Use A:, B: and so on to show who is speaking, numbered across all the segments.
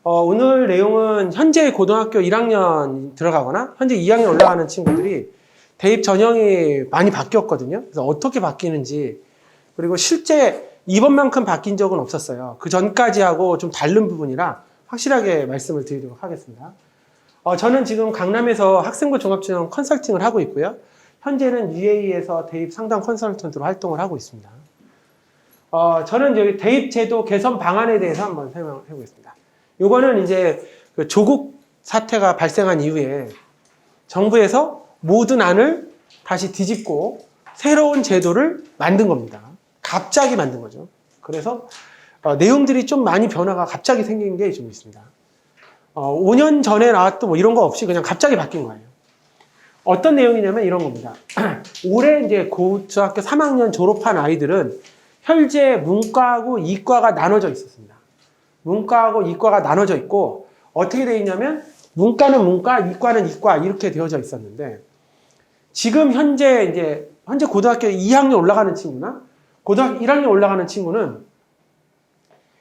A: 오늘 내용은 현재 고등학교 1학년 들어가거나 현재 2학년 올라가는 친구들이 대입 전형이 많이 바뀌었거든요. 그래서 어떻게 바뀌는지, 그리고 실제 이번만큼 바뀐 적은 없었어요. 그 전까지하고 좀 다른 부분이라 확실하게 말씀을 드리도록 하겠습니다. 저는 지금 강남에서 학생부 종합전형 컨설팅을 하고 있고요. 현재는 UAE에서 대입 상담 컨설턴트로 활동을 하고 있습니다. 저는 여기 대입 제도 개선 방안에 대해서 한번 설명을 해보겠습니다. 요거는 이제 그 조국 사태가 발생한 이후에 정부에서 모든 안을 다시 뒤집고 새로운 제도를 만든 겁니다. 갑자기 만든 거죠. 그래서 내용들이 좀 많이 변화가 갑자기 생긴 게 좀 있습니다. 5년 전에 나왔던 뭐 이런 거 없이 그냥 갑자기 바뀐 거예요. 어떤 내용이냐면 이런 겁니다. 올해 이제 고등학교 3학년 졸업한 아이들은 현재 문과하고 이과가 나눠져 있었습니다. 문과하고 이과가 나눠져 있고 어떻게 되어 있냐면 문과는 문과, 이과는 이과 이렇게 되어져 있었는데 지금 현재 고등학교 2학년 올라가는 친구나 고등학교 1학년 올라가는 친구는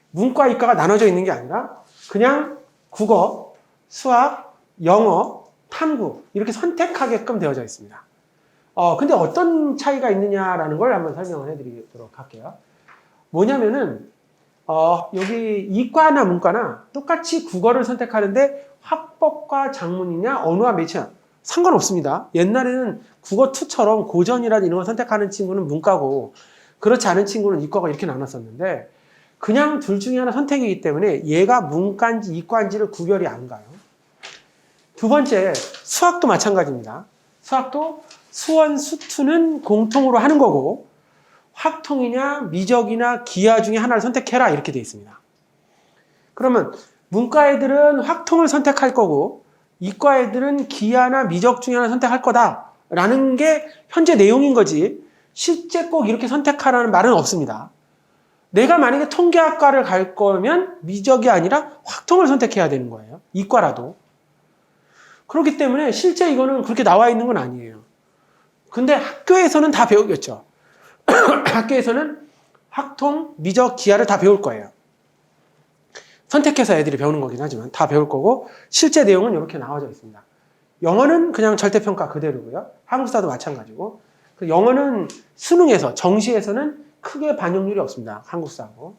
A: 문과, 이과가 나눠져 있는 게 아니라 그냥 국어, 수학, 영어, 탐구 이렇게 선택하게끔 되어져 있습니다. 근데 어떤 차이가 있느냐라는 걸 한번 설명을 해드리도록 할게요. 뭐냐면은 여기 이과나 문과나 똑같이 국어를 선택하는데 화법과 작문이냐 언어와 매체냐 상관없습니다. 옛날에는 국어 2처럼 고전이라든 이런 걸 선택하는 친구는 문과고 그렇지 않은 친구는 이과가 이렇게 나눴었는데 그냥 둘 중에 하나 선택이기 때문에 얘가 문과인지 이과인지를 구별이 안 가요. 두 번째, 수학도 마찬가지입니다. 수학도 수원, 수투는 공통으로 하는 거고 확통이냐 미적이나 기하 중에 하나를 선택해라 이렇게 되어 있습니다. 그러면 문과 애들은 확통을 선택할 거고 이과 애들은 기하나 미적 중에 하나를 선택할 거다라는 게 현재 내용인 거지 실제 꼭 이렇게 선택하라는 말은 없습니다. 내가 만약에 통계학과를 갈 거면 미적이 아니라 확통을 선택해야 되는 거예요. 이과라도. 그렇기 때문에 실제 이거는 그렇게 나와 있는 건 아니에요. 근데 학교에서는 다 배우겠죠. 학교에서는 확통, 미적, 기하를 다 배울 거예요. 선택해서 애들이 배우는 거긴 하지만 다 배울 거고 실제 내용은 이렇게 나와져 있습니다. 영어는 그냥 절대평가 그대로고요. 한국사도 마찬가지고 영어는 수능에서, 정시에서는 크게 반영률이 없습니다. 한국사하고.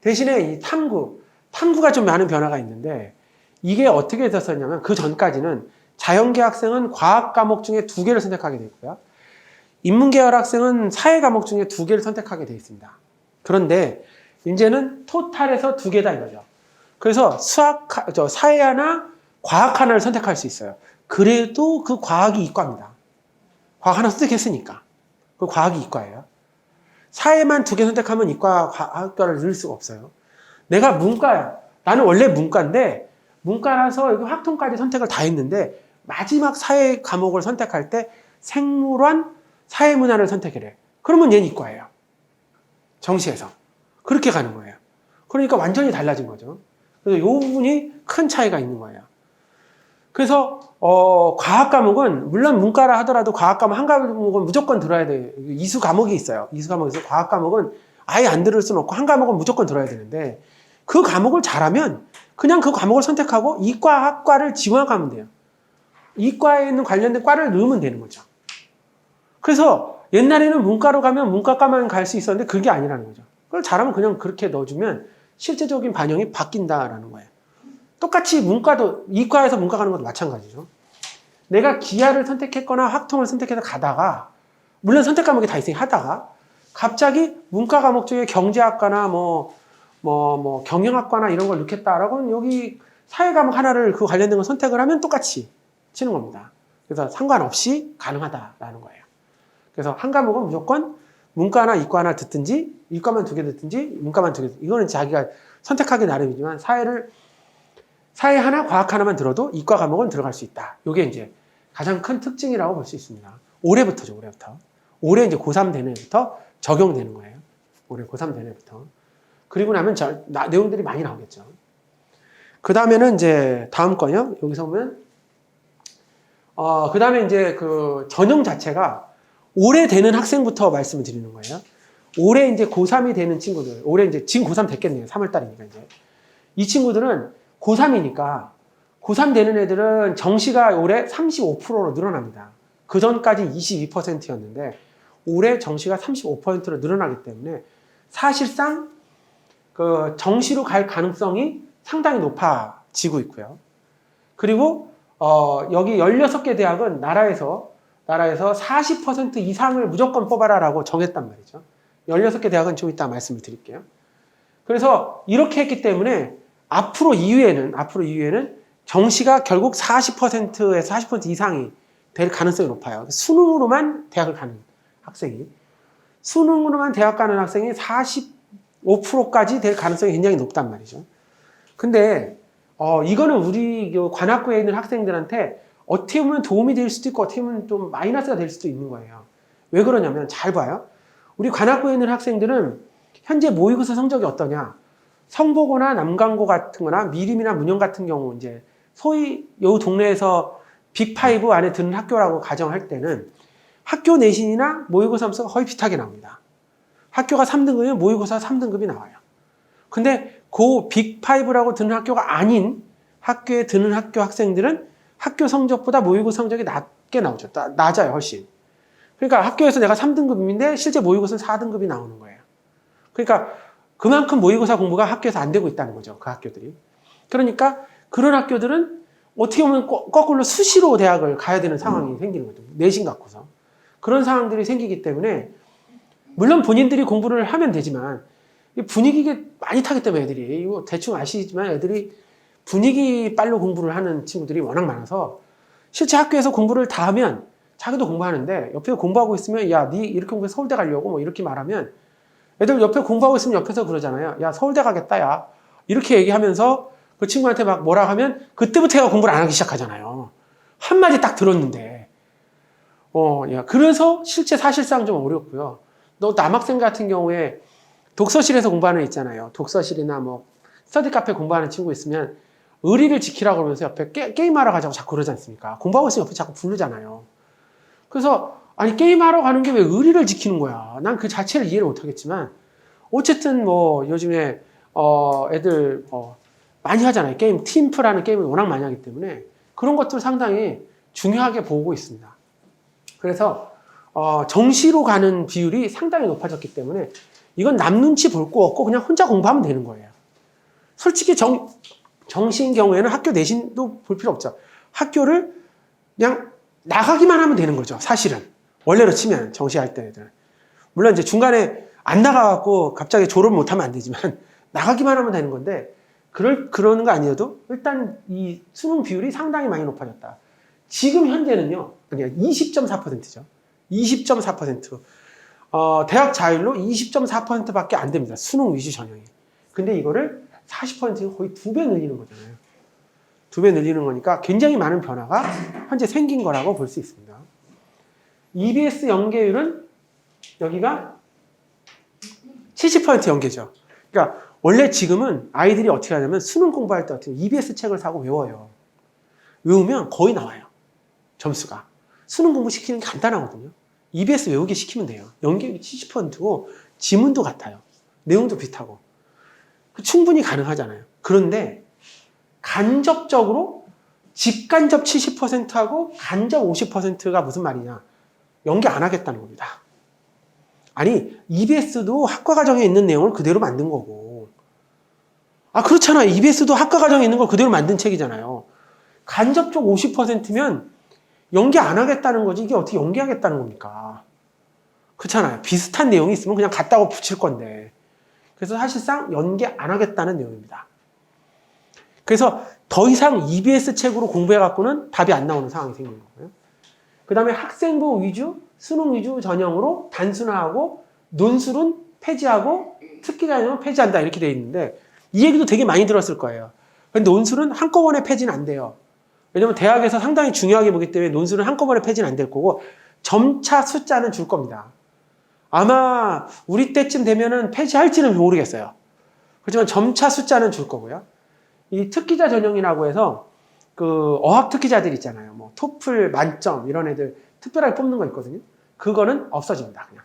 A: 대신에 이 탐구가 좀 많은 변화가 있는데 이게 어떻게 됐었냐면 그 전까지는 자연계 학생은 과학 과목 중에 2개를 선택하게 돼 있고요. 인문계열 학생은 사회 과목 중에 2개를 선택하게 돼 있습니다. 그런데 이제는 토탈에서 2개다 이거죠. 그래서 사회 하나, 과학 하나를 선택할 수 있어요. 그래도 그 과학이 이과입니다. 과학 하나 선택했으니까. 그 과학이 이과예요. 사회만 2개 선택하면 이과 과학과를 넣을 수가 없어요. 내가 문과야. 나는 원래 문과인데 문과라서 여기 확통까지 선택을 다 했는데 마지막 사회 과목을 선택할 때 생물원, 사회문화를 선택해래. 그러면 얘는 이과예요. 정시에서. 그렇게 가는 거예요. 그러니까 완전히 달라진 거죠. 그래서 이 부분이 큰 차이가 있는 거예요. 그래서 과학 과목은 물론 문과라 하더라도 과학 과목 한 과목은 무조건 들어야 돼요. 이수 과목이 있어요. 이수 과목에서 과학 과목은 아예 안 들을 수는 없고 한 과목은 무조건 들어야 되는데 그 과목을 잘하면 그냥 그 과목을 선택하고 이과학과를 지원하면 돼요. 이과에 있는 관련된 과를 넣으면 되는 거죠. 그래서 옛날에는 문과로 가면 문과과만 갈 수 있었는데 그게 아니라는 거죠. 그걸 잘하면 그냥 그렇게 넣어주면 실제적인 반영이 바뀐다라는 거예요. 똑같이 문과도 이과에서 문과 가는 것도 마찬가지죠. 내가 기하를 선택했거나 확통을 선택해서 가다가 물론 선택 과목이 다 있으니 하다가 갑자기 문과 과목 중에 경제학과나 경영학과나 이런 걸 넣겠다라고 하면 여기 사회 과목 하나를 그 관련된 걸 선택을 하면 똑같이 치는 겁니다. 그래서 상관없이 가능하다라는 거예요. 그래서 한 과목은 무조건 문과나 이과나 듣든지 이과만 2개 듣든지 문과만 2개 듣든지 이거는 자기가 선택하기 나름이지만 사회 하나, 과학 하나만 들어도 이과 과목은 들어갈 수 있다. 이게 이제 가장 큰 특징이라고 볼 수 있습니다. 올해부터죠, 올해부터. 올해 이제 고3 되는 해부터 적용되는 거예요. 올해 고3 되는 해부터. 그리고 나면 내용들이 많이 나오겠죠. 그 다음에는 이제 다음 거요. 여기서 보면, 그 다음에 이제 그 전형 자체가 올해 되는 학생부터 말씀을 드리는 거예요. 올해 이제 고3이 되는 친구들, 올해 이제 지금 고3 됐겠네요. 3월달이니까 이제. 이 친구들은 고3이니까 고3 되는 애들은 정시가 올해 35%로 늘어납니다. 그 전까지 22%였는데 올해 정시가 35%로 늘어나기 때문에 사실상 그 정시로 갈 가능성이 상당히 높아지고 있고요. 그리고 여기 16개 대학은 나라에서 40% 이상을 무조건 뽑아라라고 정했단 말이죠. 16개 대학은 좀 이따 말씀을 드릴게요. 그래서 이렇게 했기 때문에 앞으로 이후에는 정시가 결국 40%에서 40% 이상이 될 가능성이 높아요. 수능으로만 대학을 가는 학생이. 수능으로만 대학 가는 학생이 45%까지 될 가능성이 굉장히 높단 말이죠. 근데 이거는 우리 관학구에 있는 학생들한테 어떻게 보면 도움이 될 수도 있고 어떻게 보면 좀 마이너스가 될 수도 있는 거예요. 왜 그러냐면 잘 봐요. 우리 관학구에 있는 학생들은 현재 모의고사 성적이 어떠냐? 성보고나 남강고 같은 거나 미림이나 문영 같은 경우 이제 소위 요 동네에서 빅5 안에 드는 학교라고 가정할 때는 학교 내신이나 모의고사 점수가 거의 비슷하게 나옵니다. 학교가 3등급이면 모의고사 3등급이 나와요. 근데 그 빅5라고 드는 학교가 아닌 학교에 드는 학교 학생들은 학교 성적보다 모의고사 성적이 낮게 나오죠. 낮아요, 훨씬. 그러니까 학교에서 내가 3등급인데 실제 모의고사는 4등급이 나오는 거예요. 그러니까 그만큼 모의고사 공부가 학교에서 안 되고 있다는 거죠. 그 학교들이. 그러니까 그런 학교들은 어떻게 보면 거꾸로 수시로 대학을 가야 되는 상황이 생기는 거죠. 내신 갖고서. 그런 상황들이 생기기 때문에 물론 본인들이 공부를 하면 되지만 분위기가 많이 타기 때문에 애들이 이거 대충 아시지만 애들이 분위기 빨로 공부를 하는 친구들이 워낙 많아서 실제 학교에서 공부를 다 하면 자기도 공부하는데 옆에서 공부하고 있으면 야, 니 이렇게 공부해서 서울대 가려고 뭐 이렇게 말하면 애들 옆에 공부하고 있으면 옆에서 그러잖아요. 야, 서울대 가겠다, 야. 이렇게 얘기하면서 그 친구한테 막 뭐라 하면 그때부터 얘가 공부를 안 하기 시작하잖아요. 한마디 딱 들었는데. 야, 그래서 실제 사실상 좀 어렵고요. 너 남학생 같은 경우에 독서실에서 공부하는 애 있잖아요. 독서실이나 뭐 스터디 카페 공부하는 친구 있으면 의리를 지키라고 그러면서 옆에 게임하러 가자고 자꾸 그러지 않습니까? 공부하고 있으면 옆에 자꾸 부르잖아요. 그래서 아니 게임하러 가는 게 왜 의리를 지키는 거야? 난 그 자체를 이해를 못하겠지만 어쨌든 뭐 요즘에 애들 많이 하잖아요. 게임 팀프라는 게임을 워낙 많이 하기 때문에 그런 것들 상당히 중요하게 보고 있습니다. 그래서 정시로 가는 비율이 상당히 높아졌기 때문에 이건 남 눈치 볼 거 없고 그냥 혼자 공부하면 되는 거예요. 솔직히 정시인 경우에는 학교 내신도 볼 필요 없죠. 학교를 그냥 나가기만 하면 되는 거죠. 사실은. 원래로 치면 정시할 때 애들. 물론 이제 중간에 안 나가갖고 갑자기 졸업 못하면 안 되지만 나가기만 하면 되는 건데 그러는 거 아니어도 일단 이 수능 비율이 상당히 많이 높아졌다. 지금 현재는요. 그냥 20.4%죠. 20.4%. 대학 자율로 20.4%밖에 안 됩니다. 수능 위주 전형이. 근데 이거를 40% 거의 2배 늘리는 거잖아요. 2배 늘리는 거니까 굉장히 많은 변화가 현재 생긴 거라고 볼 수 있습니다. EBS 연계율은 여기가 70% 연계죠. 그러니까 원래 지금은 아이들이 어떻게 하냐면 수능 공부할 때 어떻게 EBS 책을 사고 외워요. 외우면 거의 나와요. 점수가. 수능 공부 시키는 게 간단하거든요. EBS 외우기 시키면 돼요. 연계율이 70%고 지문도 같아요. 내용도 비슷하고. 충분히 가능하잖아요. 그런데 간접적으로 직간접 70%하고 간접 50%가 무슨 말이냐. 연계 안 하겠다는 겁니다. 아니 EBS도 학과과정에 있는 내용을 그대로 만든 거고 그렇잖아요. EBS도 학과과정에 있는 걸 그대로 만든 책이잖아요. 간접적 50%면 연계 안 하겠다는 거지 이게 어떻게 연계하겠다는 겁니까? 그렇잖아요. 비슷한 내용이 있으면 그냥 갖다가 붙일 건데 그래서 사실상 연계 안 하겠다는 내용입니다. 그래서 더 이상 EBS 책으로 공부해갖고는 답이 안 나오는 상황이 생기는 거예요. 그 다음에 학생부 위주, 수능 위주 전형으로 단순화하고 논술은 폐지하고 특기 전형은 폐지한다 이렇게 되어 있는데 이 얘기도 되게 많이 들었을 거예요. 그런데 논술은 한꺼번에 폐지는 안 돼요. 왜냐면 대학에서 상당히 중요하게 보기 때문에 논술은 한꺼번에 폐지는 안 될 거고 점차 숫자는 줄 겁니다. 아마 우리 때쯤 되면은 폐지할지는 모르겠어요. 그렇지만 점차 숫자는 줄 거고요. 이 특기자 전형이라고 해서 그 어학 특기자들 있잖아요. 뭐 토플 만점 이런 애들 특별하게 뽑는 거 있거든요. 그거는 없어집니다. 그냥.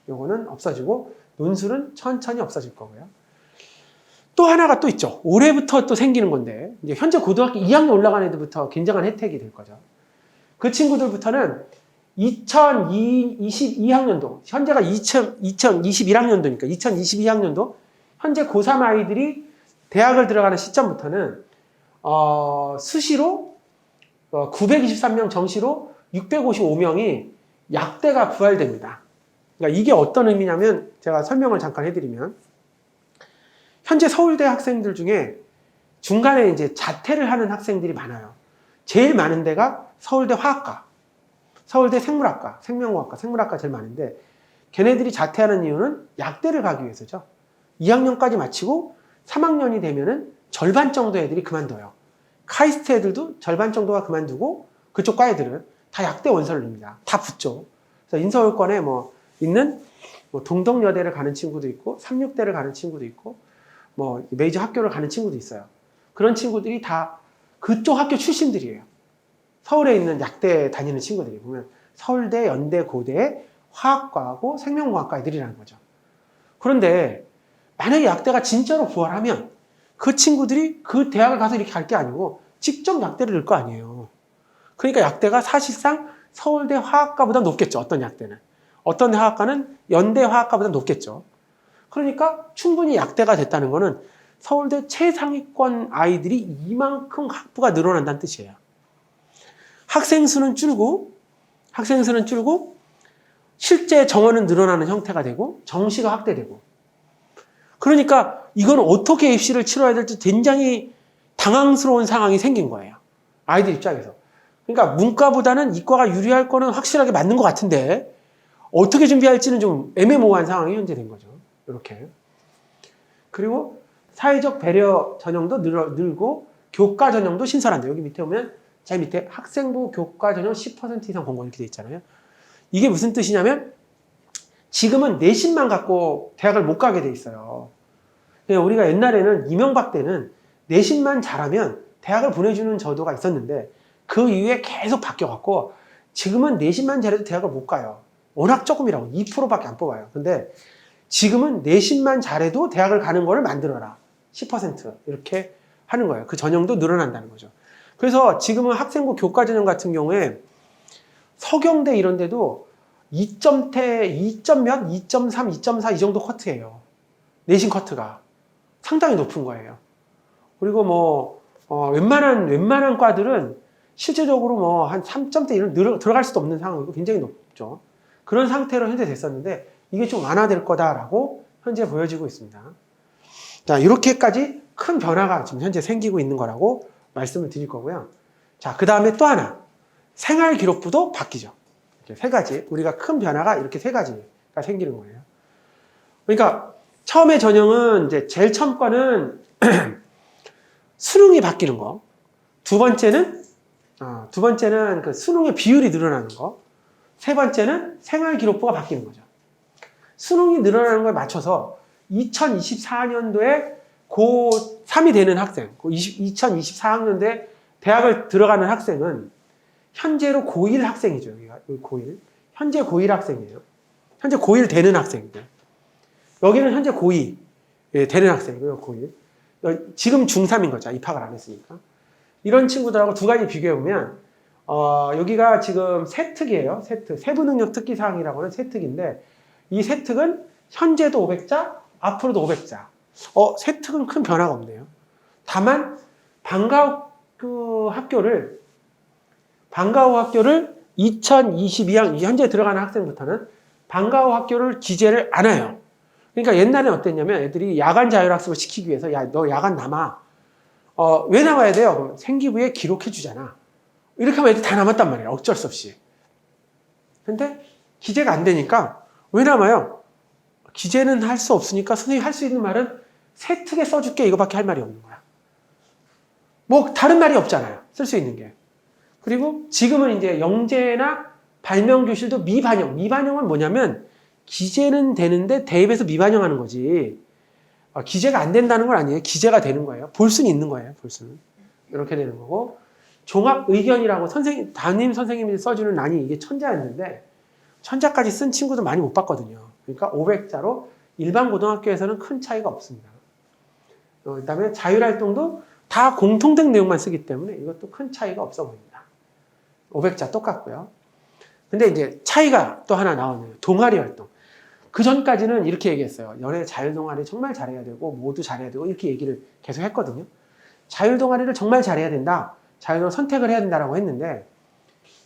A: 요거는 없어지고 논술은 천천히 없어질 거고요. 또 하나가 또 있죠. 올해부터 또 생기는 건데, 이제 현재 고등학교 2학년 올라간 애들부터 굉장한 혜택이 될 거죠. 그 친구들부터는 2022학년도, 현재가 2021학년도니까 2022학년도, 현재 고3 아이들이 대학을 들어가는 시점부터는, 수시로 923명, 정시로 655명이 약대가 부활됩니다. 그러니까 이게 어떤 의미냐면, 제가 설명을 잠깐 해드리면, 현재 서울대 학생들 중에 중간에 이제 자퇴를 하는 학생들이 많아요. 제일 많은 데가 서울대 화학과, 서울대 생물학과, 생명공학과, 생물학과 제일 많은데, 걔네들이 자퇴하는 이유는 약대를 가기 위해서죠. 2학년까지 마치고 3학년이 되면은 절반 정도 애들이 그만둬요. 카이스트 애들도 절반 정도가 그만두고, 그쪽 과 애들은 다 약대 원서를 냅니다. 다 붙죠. 그래서 인서울권에 있는 동덕여대를 가는 친구도 있고, 36대를 가는 친구도 있고, 메이저 학교를 가는 친구도 있어요. 그런 친구들이 다 그쪽 학교 출신들이에요. 서울에 있는 약대 다니는 친구들이 보면 서울대, 연대, 고대, 화학과하고 생명공학과 애들이라는 거죠. 그런데 만약에 약대가 진짜로 부활하면 그 친구들이 그 대학을 가서 이렇게 갈 게 아니고 직접 약대를 넣을 거 아니에요. 그러니까 약대가 사실상 서울대 화학과보다 높겠죠. 어떤 약대는. 어떤 화학과는 연대 화학과보다 높겠죠. 그러니까 충분히 약대가 됐다는 거는 서울대 최상위권 아이들이 이만큼 학부가 늘어난다는 뜻이에요. 학생 수는 줄고 실제 정원은 늘어나는 형태가 되고 정시가 확대되고, 그러니까 이건 어떻게 입시를 치러야 될지 굉장히 당황스러운 상황이 생긴 거예요. 아이들 입장에서. 그러니까 문과보다는 이과가 유리할 거는 확실하게 맞는 것 같은데 어떻게 준비할지는 좀 애매모호한 상황이 현재 된 거죠. 이렇게. 그리고 사회적 배려 전형도 늘고 교과 전형도 신설한다. 여기 밑에 오면 제일 밑에 학생부 교과 전형 10% 이상 공고 이렇게 돼 있잖아요. 이게 무슨 뜻이냐면 지금은 내신만 갖고 대학을 못 가게 돼 있어요. 우리가 옛날에는 이명박 때는 내신만 잘하면 대학을 보내주는 제도가 있었는데 그 이후에 계속 바뀌어갖고 지금은 내신만 잘해도 대학을 못 가요. 워낙 조금이라고 2%밖에 안 뽑아요. 근데 지금은 내신만 잘해도 대학을 가는 거를 만들어라. 10% 이렇게 하는 거예요. 그 전형도 늘어난다는 거죠. 그래서 지금은 학생부 교과 전형 같은 경우에 서경대 이런 데도 2점대, 2점 몇, 2.3, 2.4 이 정도 커트예요. 내신 커트가 상당히 높은 거예요. 그리고 웬만한 과들은 실제적으로 한 3점대 이런 들어갈 수도 없는 상황이고 굉장히 높죠. 그런 상태로 현재 됐었는데 이게 좀 완화될 거다라고 현재 보여지고 있습니다. 자, 이렇게까지 큰 변화가 지금 현재 생기고 있는 거라고 말씀을 드릴 거고요. 자, 그 다음에 또 하나. 생활기록부도 바뀌죠. 이렇게 세 가지. 우리가 큰 변화가 이렇게 세 가지가 생기는 거예요. 그러니까 처음에 전형은 이제 제일 처음 거는 수능이 바뀌는 거. 두 번째는 그 수능의 비율이 늘어나는 거. 세 번째는 생활기록부가 바뀌는 거죠. 수능이 늘어나는 거에 맞춰서 2024년도에 고3이 되는 학생, 2024학년도에 대학을 들어가는 학생은 현재로 고1 학생이죠. 여기가 고1. 현재 고1 학생이에요. 현재 고1 되는 학생이죠. 여기는 현재 고2 되는 학생이고요. 고1. 지금 중3인 거죠. 입학을 안 했으니까. 이런 친구들하고 두 가지 비교해보면 여기가 지금 세특이에요. 세특. 세부능력 특기사항이라고 하는 세특인데 이 세특은 현재도 500자, 앞으로도 500자. 세특은 큰 변화가 없네요. 다만 방과후 학교를 2022학 현재 들어가는 학생부터는 방과후 학교를 기재를 안 해요. 그러니까 옛날엔 어땠냐면 애들이 야간 자율학습을 시키기 위해서 너 야간 남아. 왜 남아야 돼요? 그럼 생기부에 기록해 주잖아. 이렇게 하면 애들이 다 남았단 말이에요. 어쩔 수 없이. 근데 기재가 안 되니까 왜 남아요? 기재는 할 수 없으니까 선생님이 할 수 있는 말은 세특에 써줄게 이거밖에 할 말이 없는 거야. 다른 말이 없잖아요. 쓸 수 있는 게. 그리고 지금은 이제 영재나 발명교실도 미반영. 미반영은 뭐냐면 기재는 되는데 대입에서 미반영하는 거지. 기재가 안 된다는 건 아니에요. 기재가 되는 거예요. 볼 수는 있는 거예요. 볼 수는. 이렇게 되는 거고. 종합의견이라고 담임 선생님이 써주는 난이 이게 천자였는데 천자까지 쓴 친구도 많이 못 봤거든요. 그러니까 500자로 일반 고등학교에서는 큰 차이가 없습니다. 그다음에 자율활동도 다 공통된 내용만 쓰기 때문에 이것도 큰 차이가 없어 보입니다. 500자 똑같고요. 근데 이제 차이가 또 하나 나오네요. 동아리 활동. 그 전까지는 이렇게 얘기했어요. 연애 자율동아리 정말 잘해야 되고 모두 잘해야 되고 이렇게 얘기를 계속 했거든요. 자율동아리를 정말 잘해야 된다. 자율동아리 선택을 해야 된다라고 했는데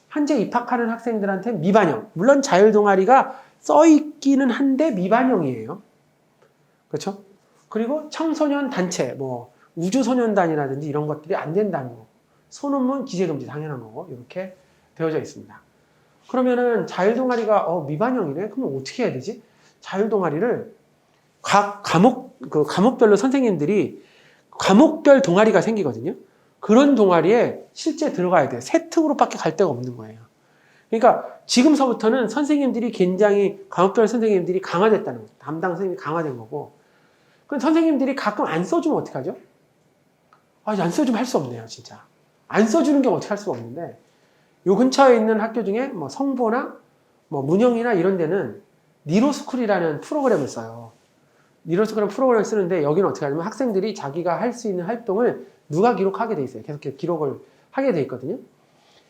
A: 현재 입학하는 학생들한테 미반영. 물론 자율동아리가 써있기는 한데 미반영이에요. 그렇죠? 그리고 청소년 단체, 뭐 우주소년단이라든지 이런 것들이 안 된다는 거. 소논문 기재금지 당연한 거고 이렇게 되어져 있습니다. 그러면은 자율동아리가 미반영이네? 그러면 어떻게 해야 되지? 자율동아리를 각 과목별로 선생님들이 과목별 동아리가 생기거든요. 그런 동아리에 실제 들어가야 돼요. 세 특으로밖에 갈 데가 없는 거예요. 그러니까 지금서부터는 선생님들이 굉장히 과목별 선생님들이 강화됐다는 거예요. 담당 선생님이 강화된 거고. 그럼 선생님들이 가끔 안 써주면 어떡하죠? 안 써주면 할 수 없네요, 진짜. 안 써주는 게 어떻게 할 수가 없는데 요 근처에 있는 학교 중에 뭐 성보나 뭐 문영이나 이런 데는 니로스쿨이라는 프로그램을 써요. 니로스쿨이라는 프로그램을 쓰는데 여기는 어떻게 하냐면 학생들이 자기가 할 수 있는 활동을 누가 기록하게 돼 있어요. 계속 기록을 하게 돼 있거든요.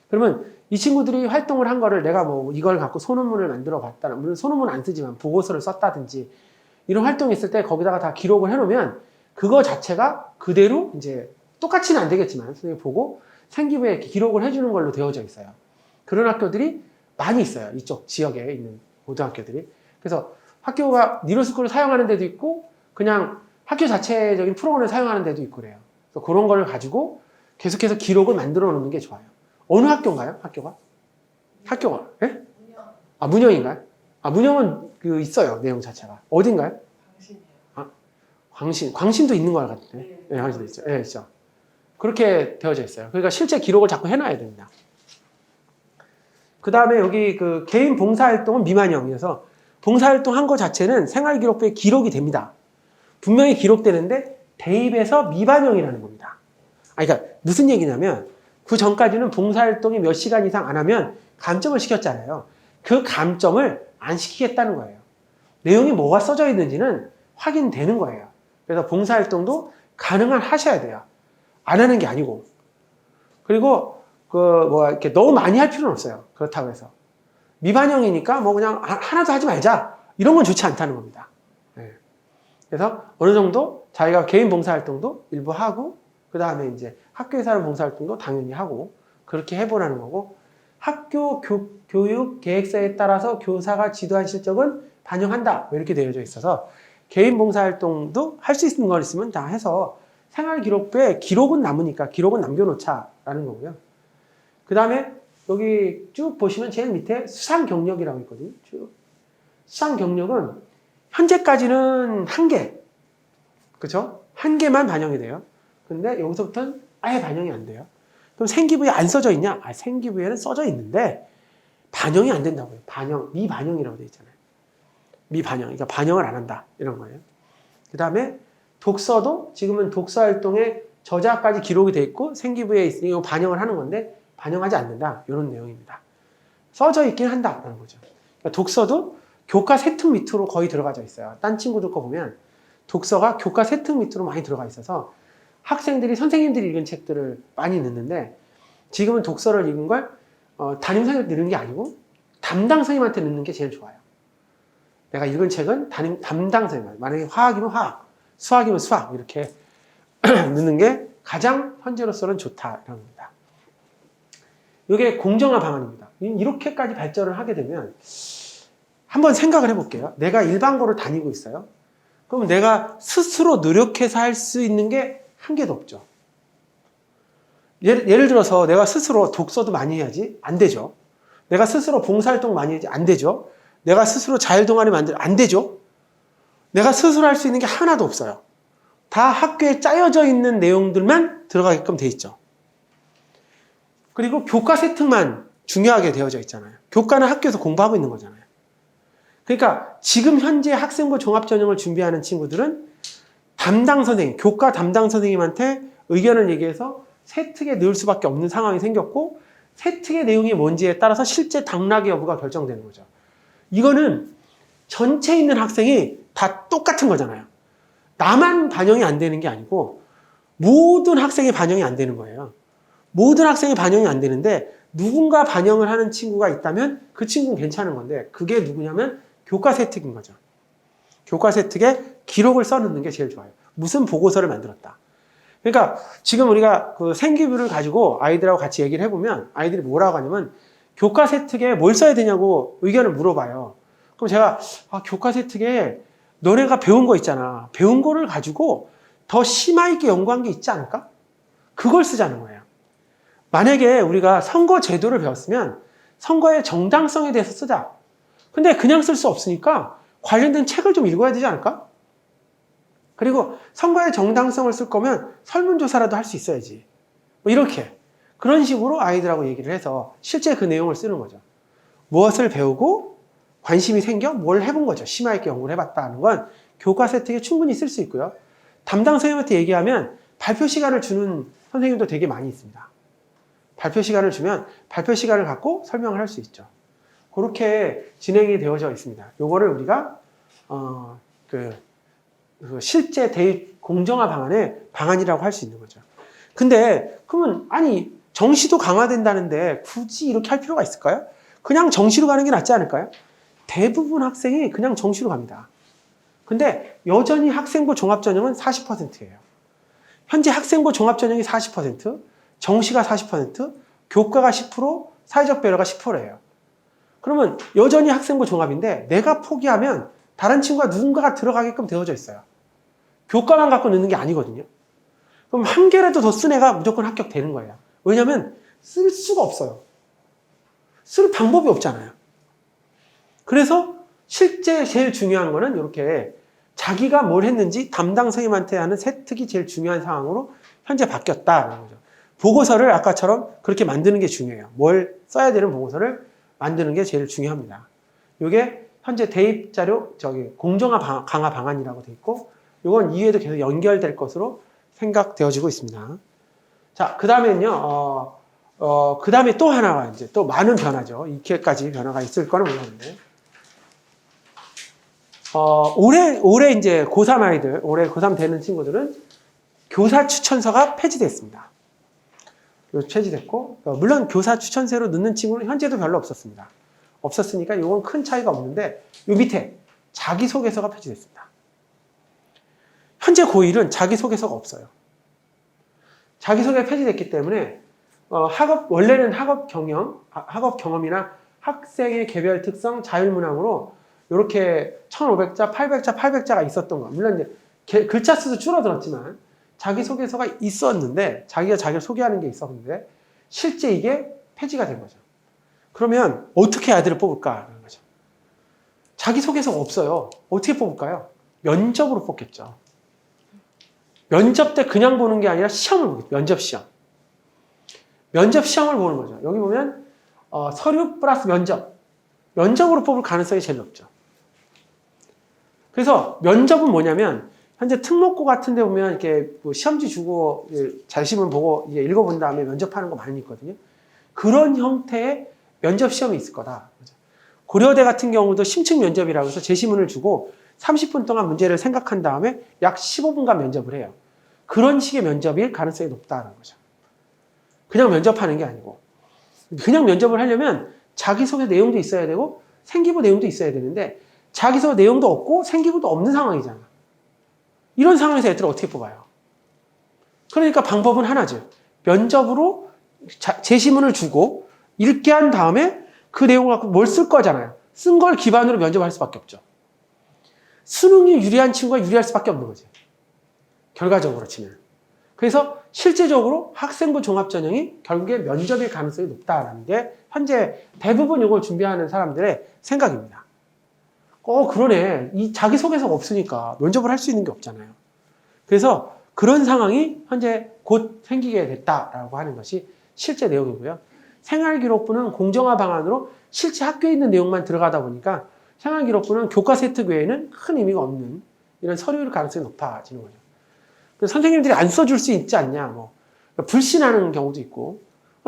A: 그러면 이 친구들이 활동을 한 거를 내가 뭐 이걸 갖고 소논문을 만들어 봤다. 물론 소논문 안 쓰지만 보고서를 썼다든지 이런 활동이 있을 때 거기다가 다 기록을 해놓으면 그거 자체가 그대로 이제 똑같이는 안 되겠지만 선생님이 보고 생기부에 기록을 해주는 걸로 되어져 있어요. 그런 학교들이 많이 있어요. 이쪽 지역에 있는 고등학교들이. 그래서 학교가 니로스쿨을 사용하는 데도 있고 그냥 학교 자체적인 프로그램을 사용하는 데도 있고 그래요. 그래서 그런 걸 가지고 계속해서 기록을 만들어 놓는 게 좋아요. 어느 학교인가요? 학교가? 예? 문영인가요? 문영은 있어요. 내용 자체가. 어딘가요? 광신도 있는 것 같은데. 네, 광신도 있죠. 네, 있죠. 그렇게 되어져 있어요. 그러니까 실제 기록을 자꾸 해놔야 됩니다. 그 다음에 여기 개인 봉사활동은 미만형이어서 봉사활동 한 거 자체는 생활기록부에 기록이 됩니다. 분명히 기록되는데 대입에서 미반영이라는 겁니다. 그러니까 무슨 얘기냐면 그 전까지는 봉사활동이 몇 시간 이상 안 하면 감점을 시켰잖아요. 그 감점을 안 시키겠다는 거예요. 내용이 뭐가 써져 있는지는 확인되는 거예요. 그래서 봉사활동도 가능한 하셔야 돼요. 안 하는 게 아니고. 그리고 이렇게 너무 많이 할 필요는 없어요. 그렇다고 해서. 미반영이니까 그냥 하나도 하지 말자. 이런 건 좋지 않다는 겁니다. 네. 그래서 어느 정도 자기가 개인 봉사활동도 일부 하고, 그 다음에 이제 학교에서 하는 봉사활동도 당연히 하고, 그렇게 해보라는 거고, 학교 교육 계획서에 따라서 교사가 지도한 실적은 반영한다. 이렇게 되어져 있어서, 개인 봉사활동도 할 수 있는 걸 있으면 다 해서 생활기록부에 기록은 남으니까 기록은 남겨놓자라는 거고요. 그 다음에 여기 쭉 보시면 제일 밑에 수상경력이라고 있거든요. 수상경력은 현재까지는 1개. 그쵸? 1개만 반영이 돼요. 근데 여기서부터는 아예 반영이 안 돼요. 그럼 생기부에 안 써져 있냐? 생기부에는 써져 있는데 반영이 안 된다고요. 미반영이라고 되어 있잖아요. 미반영. 그러니까 반영을 안 한다. 이런 거예요. 그 다음에 독서도 지금은 독서활동에 저자까지 기록이 돼 있고 생기부에 있으니 반영을 하는 건데 반영하지 않는다. 이런 내용입니다. 써져 있긴 한다라는 거죠. 그러니까 독서도 교과 세특 밑으로 거의 들어가져 있어요. 딴 친구들 거 보면 독서가 교과 세특 밑으로 많이 들어가 있어서 학생들이 선생님들이 읽은 책들을 많이 넣는데 지금은 독서를 읽은 걸 담임 선생님한테 넣는 게 아니고 담당 선생님한테 넣는 게 제일 좋아요. 내가 읽은 책은 담당 선생님, 만약에 화학이면 화학, 수학이면 수학 이렇게 넣는 게 가장 현재로서는 좋다라는 겁니다. 이게 공정화 방안입니다. 이렇게까지 발전을 하게 되면 한번 생각을 해볼게요. 내가 일반고를 다니고 있어요. 그럼 내가 스스로 노력해서 할 수 있는 게 한 개도 없죠. 예를 들어서 내가 스스로 독서도 많이 해야지 안 되죠. 내가 스스로 봉사활동 많이 해야지 안 되죠. 내가 스스로 자율동아리 안 되죠. 내가 스스로 할 수 있는 게 하나도 없어요. 다 학교에 짜여져 있는 내용들만 들어가게끔 돼 있죠. 그리고 교과 세특만 중요하게 되어져 있잖아요. 교과는 학교에서 공부하고 있는 거잖아요. 그러니까 지금 현재 학생부 종합전형을 준비하는 친구들은 담당 선생님, 교과 담당 선생님한테 의견을 얘기해서 세특에 넣을 수밖에 없는 상황이 생겼고 세특의 내용이 뭔지에 따라서 실제 당락의 여부가 결정되는 거죠. 이거는 전체 있는 학생이 다 똑같은 거잖아요. 나만 반영이 안 되는 게 아니고 모든 학생이 반영이 안 되는 거예요. 모든 학생이 반영이 안 되는데 누군가 반영을 하는 친구가 있다면 그 친구는 괜찮은 건데 그게 누구냐면 교과세 특인 거죠. 교과세 특에 기록을 써놓는 게 제일 좋아요. 무슨 보고서를 만들었다. 그러니까 지금 우리가 그 생기부를 가지고 아이들하고 같이 얘기를 해보면 아이들이 뭐라고 하냐면 교과세 특에 뭘 써야 되냐고 의견을 물어봐요. 그럼 제가 교과세 특에 너네가 배운 거 있잖아. 배운 거를 가지고 더 심화 있게 연구한 게 있지 않을까? 그걸 쓰자는 거예요. 만약에 우리가 선거 제도를 배웠으면 선거의 정당성에 대해서 쓰자. 근데 그냥 쓸 수 없으니까 관련된 책을 좀 읽어야 되지 않을까? 그리고 선거의 정당성을 쓸 거면 설문조사라도 할 수 있어야지. 뭐 이렇게. 그런 식으로 아이들하고 얘기를 해서 실제 그 내용을 쓰는 거죠. 무엇을 배우고 관심이 생겨 뭘 해본 거죠. 심화 있게 연구를 해봤다는 건 교과세 특에 충분히 쓸 수 있고요. 담당 선생님한테 얘기하면 발표 시간을 주는 선생님도 되게 많이 있습니다. 발표 시간을 주면 발표 시간을 갖고 설명을 할 수 있죠. 그렇게 진행이 되어져 있습니다. 요거를 우리가 그 실제 대입 공정화 방안이라고 할 수 있는 거죠. 근데 그러면 아니 정시도 강화된다는데 굳이 이렇게 할 필요가 있을까요? 그냥 정시로 가는 게 낫지 않을까요? 대부분 학생이 그냥 정시로 갑니다. 근데 여전히 학생부 종합전형은 40%예요. 현재 학생부 종합전형이 40%, 정시가 40%, 교과가 10%, 사회적 배려가 10%예요. 그러면 여전히 학생부 종합인데 내가 포기하면 다른 친구가 누군가가 들어가게끔 되어져 있어요. 교과만 갖고 넣는 게 아니거든요. 그럼 한 개라도 더 쓴 애가 무조건 합격되는 거예요. 왜냐하면 쓸 수가 없어요. 쓸 방법이 없잖아요. 그래서 실제 제일 중요한 거는 이렇게 자기가 뭘 했는지 담당 선생님한테 하는 세특이 제일 중요한 상황으로 현재 바뀌었다는 거죠. 보고서를 아까처럼 그렇게 만드는 게 중요해요. 뭘 써야 되는 보고서를 만드는 게 제일 중요합니다. 이게 현재 대입 자료 공정화 강화 방안이라고 돼 있고 이건 이후에도 계속 연결될 것으로 생각되어지고 있습니다. 자, 그 다음에는요, 그 다음에 또 하나가 이제 또 많은 변화죠. 이렇게까지 변화가 있을 거는 몰랐는데. 올해 이제 고3 아이들, 올해 고3 되는 친구들은 교사 추천서가 폐지됐습니다. 폐지됐고, 물론 교사 추천서로 넣는 친구는 현재도 별로 없었습니다. 없었으니까 이건 큰 차이가 없는데, 요 밑에 자기소개서가 폐지됐습니다. 현재 고1은 자기소개서가 없어요. 자기소개가 폐지됐기 때문에 원래는 학업 경험이나 학생의 개별 특성, 자율문항으로 이렇게 1500자, 800자, 800자가 있었던 거. 물론 이제 글자 수도 줄어들었지만 자기소개서가 있었는데 자기가 자기를 소개하는 게 있었는데 실제 이게 폐지가 된 거죠. 그러면 어떻게 아이들을 뽑을까? 하는 거죠. 자기소개서가 없어요. 어떻게 뽑을까요? 면접으로 뽑겠죠. 면접 때 그냥 보는 게 아니라 시험을 보겠죠. 면접 시험. 면접 시험을 보는 거죠. 여기 보면 서류 플러스 면접. 면접으로 뽑을 가능성이 제일 높죠. 그래서 면접은 뭐냐면 현재 특목고 같은 데 보면 이렇게 뭐 시험지 주고 자시문 보고 이제 읽어본 다음에 면접하는 거 많이 있거든요. 그런 형태의 면접 시험이 있을 거다. 고려대 같은 경우도 심층 면접이라고 해서 제시문을 주고 30분 동안 문제를 생각한 다음에 약 15분간 면접을 해요. 그런 식의 면접일 가능성이 높다는 거죠. 그냥 면접하는 게 아니고. 그냥 면접을 하려면 자기소개 내용도 있어야 되고 생기부 내용도 있어야 되는데 자기소개 내용도 없고 생기부도 없는 상황이잖아. 이런 상황에서 애들을 어떻게 뽑아요? 그러니까 방법은 하나죠. 면접으로 제시문을 주고 읽게 한 다음에 그 내용을 갖고 뭘 쓸 거잖아요. 쓴 걸 기반으로 면접할 수밖에 없죠. 수능이 유리한 친구가 유리할 수밖에 없는 거지. 결과적으로 치면. 그래서 실제적으로 학생부 종합전형이 결국에 면접일 가능성이 높다라는 게 현재 대부분 이걸 준비하는 사람들의 생각입니다. 그러네. 이 자기소개서가 없으니까 면접을 할 수 있는 게 없잖아요. 그래서 그런 상황이 현재 곧 생기게 됐다라고 하는 것이 실제 내용이고요. 생활기록부는 공정화 방안으로 실제 학교에 있는 내용만 들어가다 보니까 생활기록부는 교과세 특 외에는 큰 의미가 없는 이런 서류일 가능성이 높아지는 거죠. 선생님들이 안 써줄 수 있지 않냐, 불신하는 경우도 있고,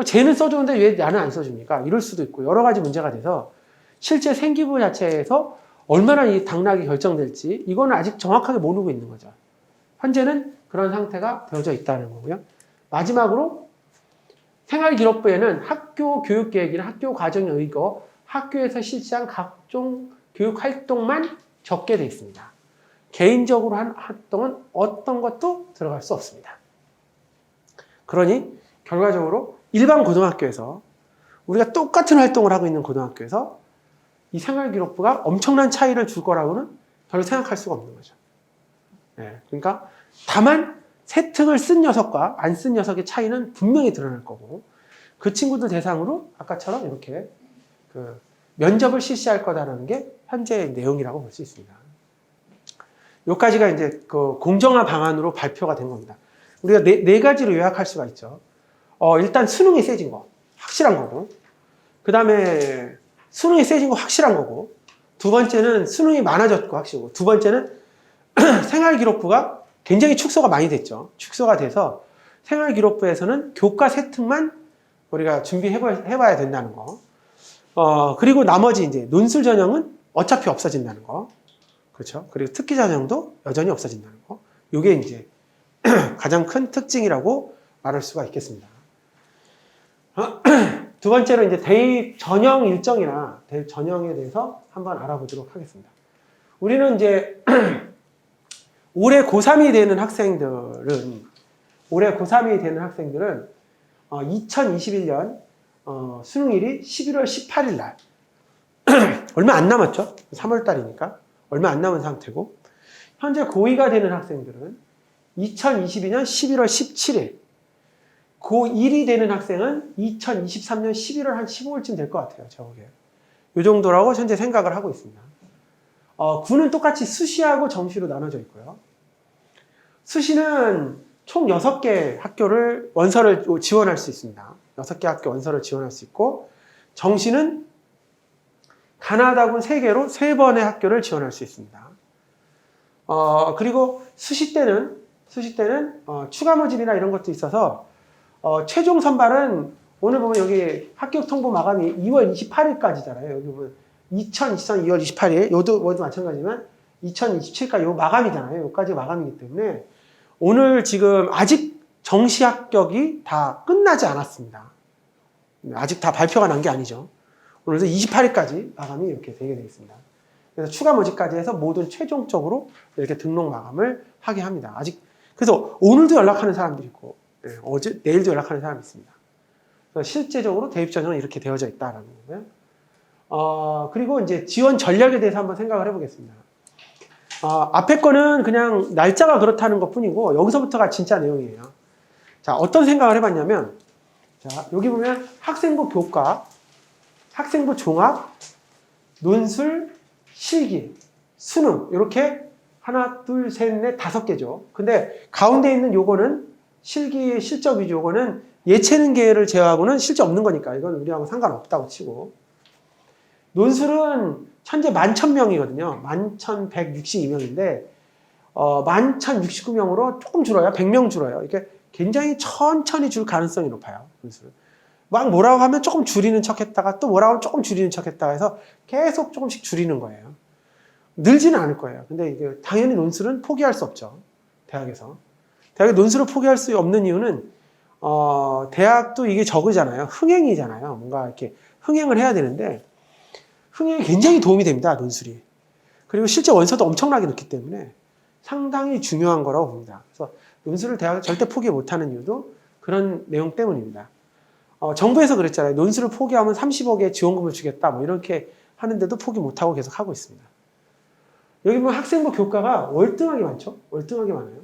A: 쟤는 써주는데 왜 나는 안 써줍니까? 이럴 수도 있고, 여러 가지 문제가 돼서, 실제 생기부 자체에서 얼마나 이 당락이 결정될지, 이거는 아직 정확하게 모르고 있는 거죠. 현재는 그런 상태가 되어져 있다는 거고요. 마지막으로 생활기록부에는 학교 교육계획이나 학교 과정에 의거 학교에서 실시한 각종 교육활동만 적게 되어 있습니다. 개인적으로 한 활동은 어떤 것도 들어갈 수 없습니다. 그러니 결과적으로 일반 고등학교에서 우리가 똑같은 활동을 하고 있는 고등학교에서 이 생활기록부가 엄청난 차이를 줄 거라고는 별로 생각할 수가 없는 거죠. 네, 그러니까 다만 세특을 쓴 녀석과 안 쓴 녀석의 차이는 분명히 드러날 거고 그 친구들 대상으로 아까처럼 이렇게 그 면접을 실시할 거다라는 게 현재의 내용이라고 볼 수 있습니다. 여기까지가 이제 그 공정화 방안으로 발표가 된 겁니다. 우리가 네 가지로 요약할 수가 있죠. 일단 수능이 세진 거 확실한 거고, 그 다음에 수능이 세진 거 확실한 거고, 두 번째는 수능이 많아졌고 확실하고, 두 번째는 생활기록부가 굉장히 축소가 많이 됐죠. 축소가 돼서 생활기록부에서는 교과 세특만 우리가 준비해봐야 된다는 거. 그리고 나머지 이제 논술 전형은 어차피 없어진다는 거. 그렇죠. 그리고 특기 전형도 여전히 없어진다는 거. 이게 이제 가장 큰 특징이라고 말할 수가 있겠습니다. 두 번째로 이제 대입 전형 일정이나 대입 전형에 대해서 한번 알아보도록 하겠습니다. 우리는 이제 올해 고3이 되는 학생들은 2021년 수능일이 11월 18일 날 얼마 안 남았죠? 3월 달이니까 얼마 안 남은 상태고, 현재 고2가 되는 학생들은 2022년 11월 17일, 고1이 되는 학생은 2023년 11월 한 15일쯤 될 것 같아요. 제가 보기에. 이 정도라고 현재 생각을 하고 있습니다. 구는 똑같이 수시하고 정시로 나눠져 있고요. 수시는 총 6개 학교를 원서를 지원할 수 있습니다. 6개 학교 원서를 지원할 수 있고, 정시는 가나다군 3개로 3번의 학교를 지원할 수 있습니다. 그리고 수시 때는 추가 모집이나 이런 것도 있어서 최종 선발은 오늘 보면 여기 합격 통보 마감이 2월 28일까지잖아요. 여기 보면 2023 2월 28일, 요도 마찬가지지만 2027까지 요 마감이잖아요. 요까지 마감이기 때문에 오늘 지금 아직 정시 합격이 다 끝나지 않았습니다. 아직 다 발표가 난 게 아니죠. 오늘도 28일까지 마감이 이렇게 되게 되어 있습니다. 그래서 추가 모집까지 해서 모든 최종적으로 이렇게 등록 마감을 하게 합니다. 아직 그래서 오늘도 연락하는 사람들이 있고, 내일도 연락하는 사람이 있습니다. 그래서 실제적으로 대입 전형은 이렇게 되어져 있다라는 거고요. 그리고 이제 지원 전략에 대해서 한번 생각을 해보겠습니다. 앞에 거는 그냥 날짜가 그렇다는 것 뿐이고, 여기서부터가 진짜 내용이에요. 자, 어떤 생각을 해봤냐면, 자, 여기 보면 학생부 교과, 학생부 종합, 논술, 실기, 수능, 이렇게 하나, 둘, 셋, 넷, 5개죠. 근데 가운데 있는 요거는 실기 실적 위주, 요거는 예체능계를 제외하고는 실제 없는 거니까 이건 우리하고 상관없다고 치고, 논술은 현재 11,000명이거든요. 11,162명인데 11,069명으로 조금 줄어요. 100명 줄어요. 이게 굉장히 천천히 줄 가능성이 높아요. 논술. 막 뭐라고 하면 조금 줄이는 척 했다가 또 뭐라고 하면 조금 줄이는 척 했다가 해서 계속 조금씩 줄이는 거예요. 늘지는 않을 거예요. 근데 이게 당연히 논술은 포기할 수 없죠. 대학에서. 대학에 논술을 포기할 수 없는 이유는 대학도 이게 저거잖아요. 흥행이잖아요. 뭔가 이렇게 흥행을 해야 되는데 흥행에 굉장히 도움이 됩니다. 논술이. 그리고 실제 원서도 엄청나게 넣기 때문에 상당히 중요한 거라고 봅니다. 그래서 논술을 대학에 절대 포기 못하는 이유도 그런 내용 때문입니다. 정부에서 그랬잖아요. 논술을 포기하면 30억의 지원금을 주겠다. 뭐 이렇게 하는데도 포기 못하고 계속 하고 있습니다. 여기 보면 학생부 교과가 월등하게 많죠? 월등하게 많아요.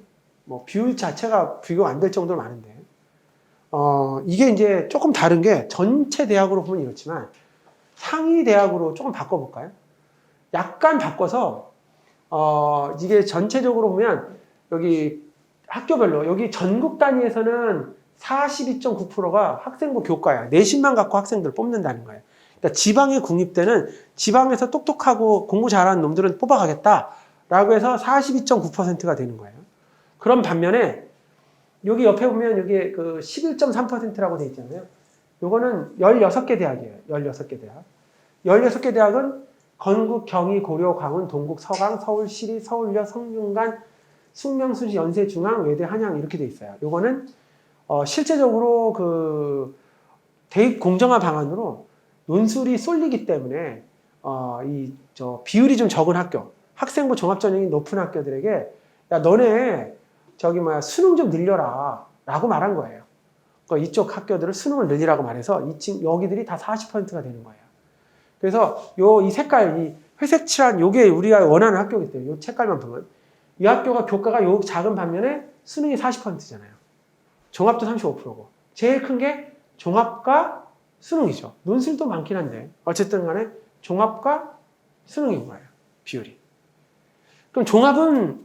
A: 뭐 비율 자체가 비교가 안 될 정도로 많은데. 이게 이제 조금 다른 게 전체 대학으로 보면 이렇지만 상위 대학으로 조금 바꿔볼까요? 약간 바꿔서, 이게 전체적으로 보면 여기 학교별로, 여기 전국 단위에서는 42.9%가 학생부 교과야. 내신만 갖고 학생들을 뽑는다는 거예요. 그러니까 지방의 국립대는 지방에서 똑똑하고 공부 잘하는 놈들은 뽑아가겠다라고 해서 42.9%가 되는 거예요. 그런 반면에 여기 옆에 보면 여기 그 11.3%라고 돼 있잖아요. 요거는 16개 대학이에요. 16개 대학. 16개 대학은 건국, 경희, 고려, 광운, 동국, 서강, 서울, 시리, 서울여, 성균관, 숙명, 수시, 연세, 중앙, 외대, 한양 이렇게 돼 있어요. 요거는 실제적으로 그 대입 공정화 방안으로 논술이 쏠리기 때문에 비율이 좀 적은 학교, 학생부 종합전형이 높은 학교들에게 야 너네 수능 좀 늘려라 라고 말한 거예요. 그러니까 이쪽 학교들을 수능을 늘리라고 말해서 여기들이 다 40%가 되는 거예요. 그래서 이 색깔, 이 회색 칠한 요게 우리가 원하는 학교이기 때문에 요 색깔만 보면 이 학교가 교과가 요 작은 반면에 수능이 40%잖아요. 종합도 35%고 제일 큰 게 종합과 수능이죠. 논술도 많긴 한데 어쨌든 간에 종합과 수능인 거예요. 비율이. 그럼 종합은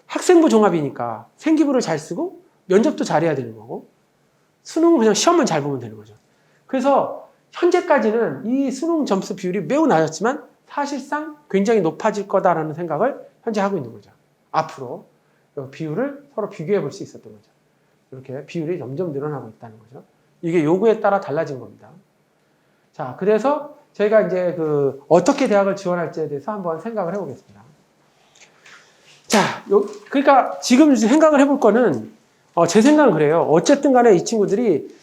A: 학생부 종합이니까 생기부를 잘 쓰고 면접도 잘해야 되는 거고 수능은 그냥 시험만 잘 보면 되는 거죠. 그래서 현재까지는 이 수능 점수 비율이 매우 낮았지만 사실상 굉장히 높아질 거다라는 생각을 현재 하고 있는 거죠. 앞으로 비율을 서로 비교해 볼 수 있었던 거죠. 이렇게 비율이 점점 늘어나고 있다는 거죠. 이게 요구에 따라 달라진 겁니다. 자, 그래서 저희가 이제 어떻게 대학을 지원할지에 대해서 한번 생각을 해보겠습니다. 자, 그러니까 지금 생각을 해볼 거는 제 생각은 그래요. 어쨌든 간에 이 친구들이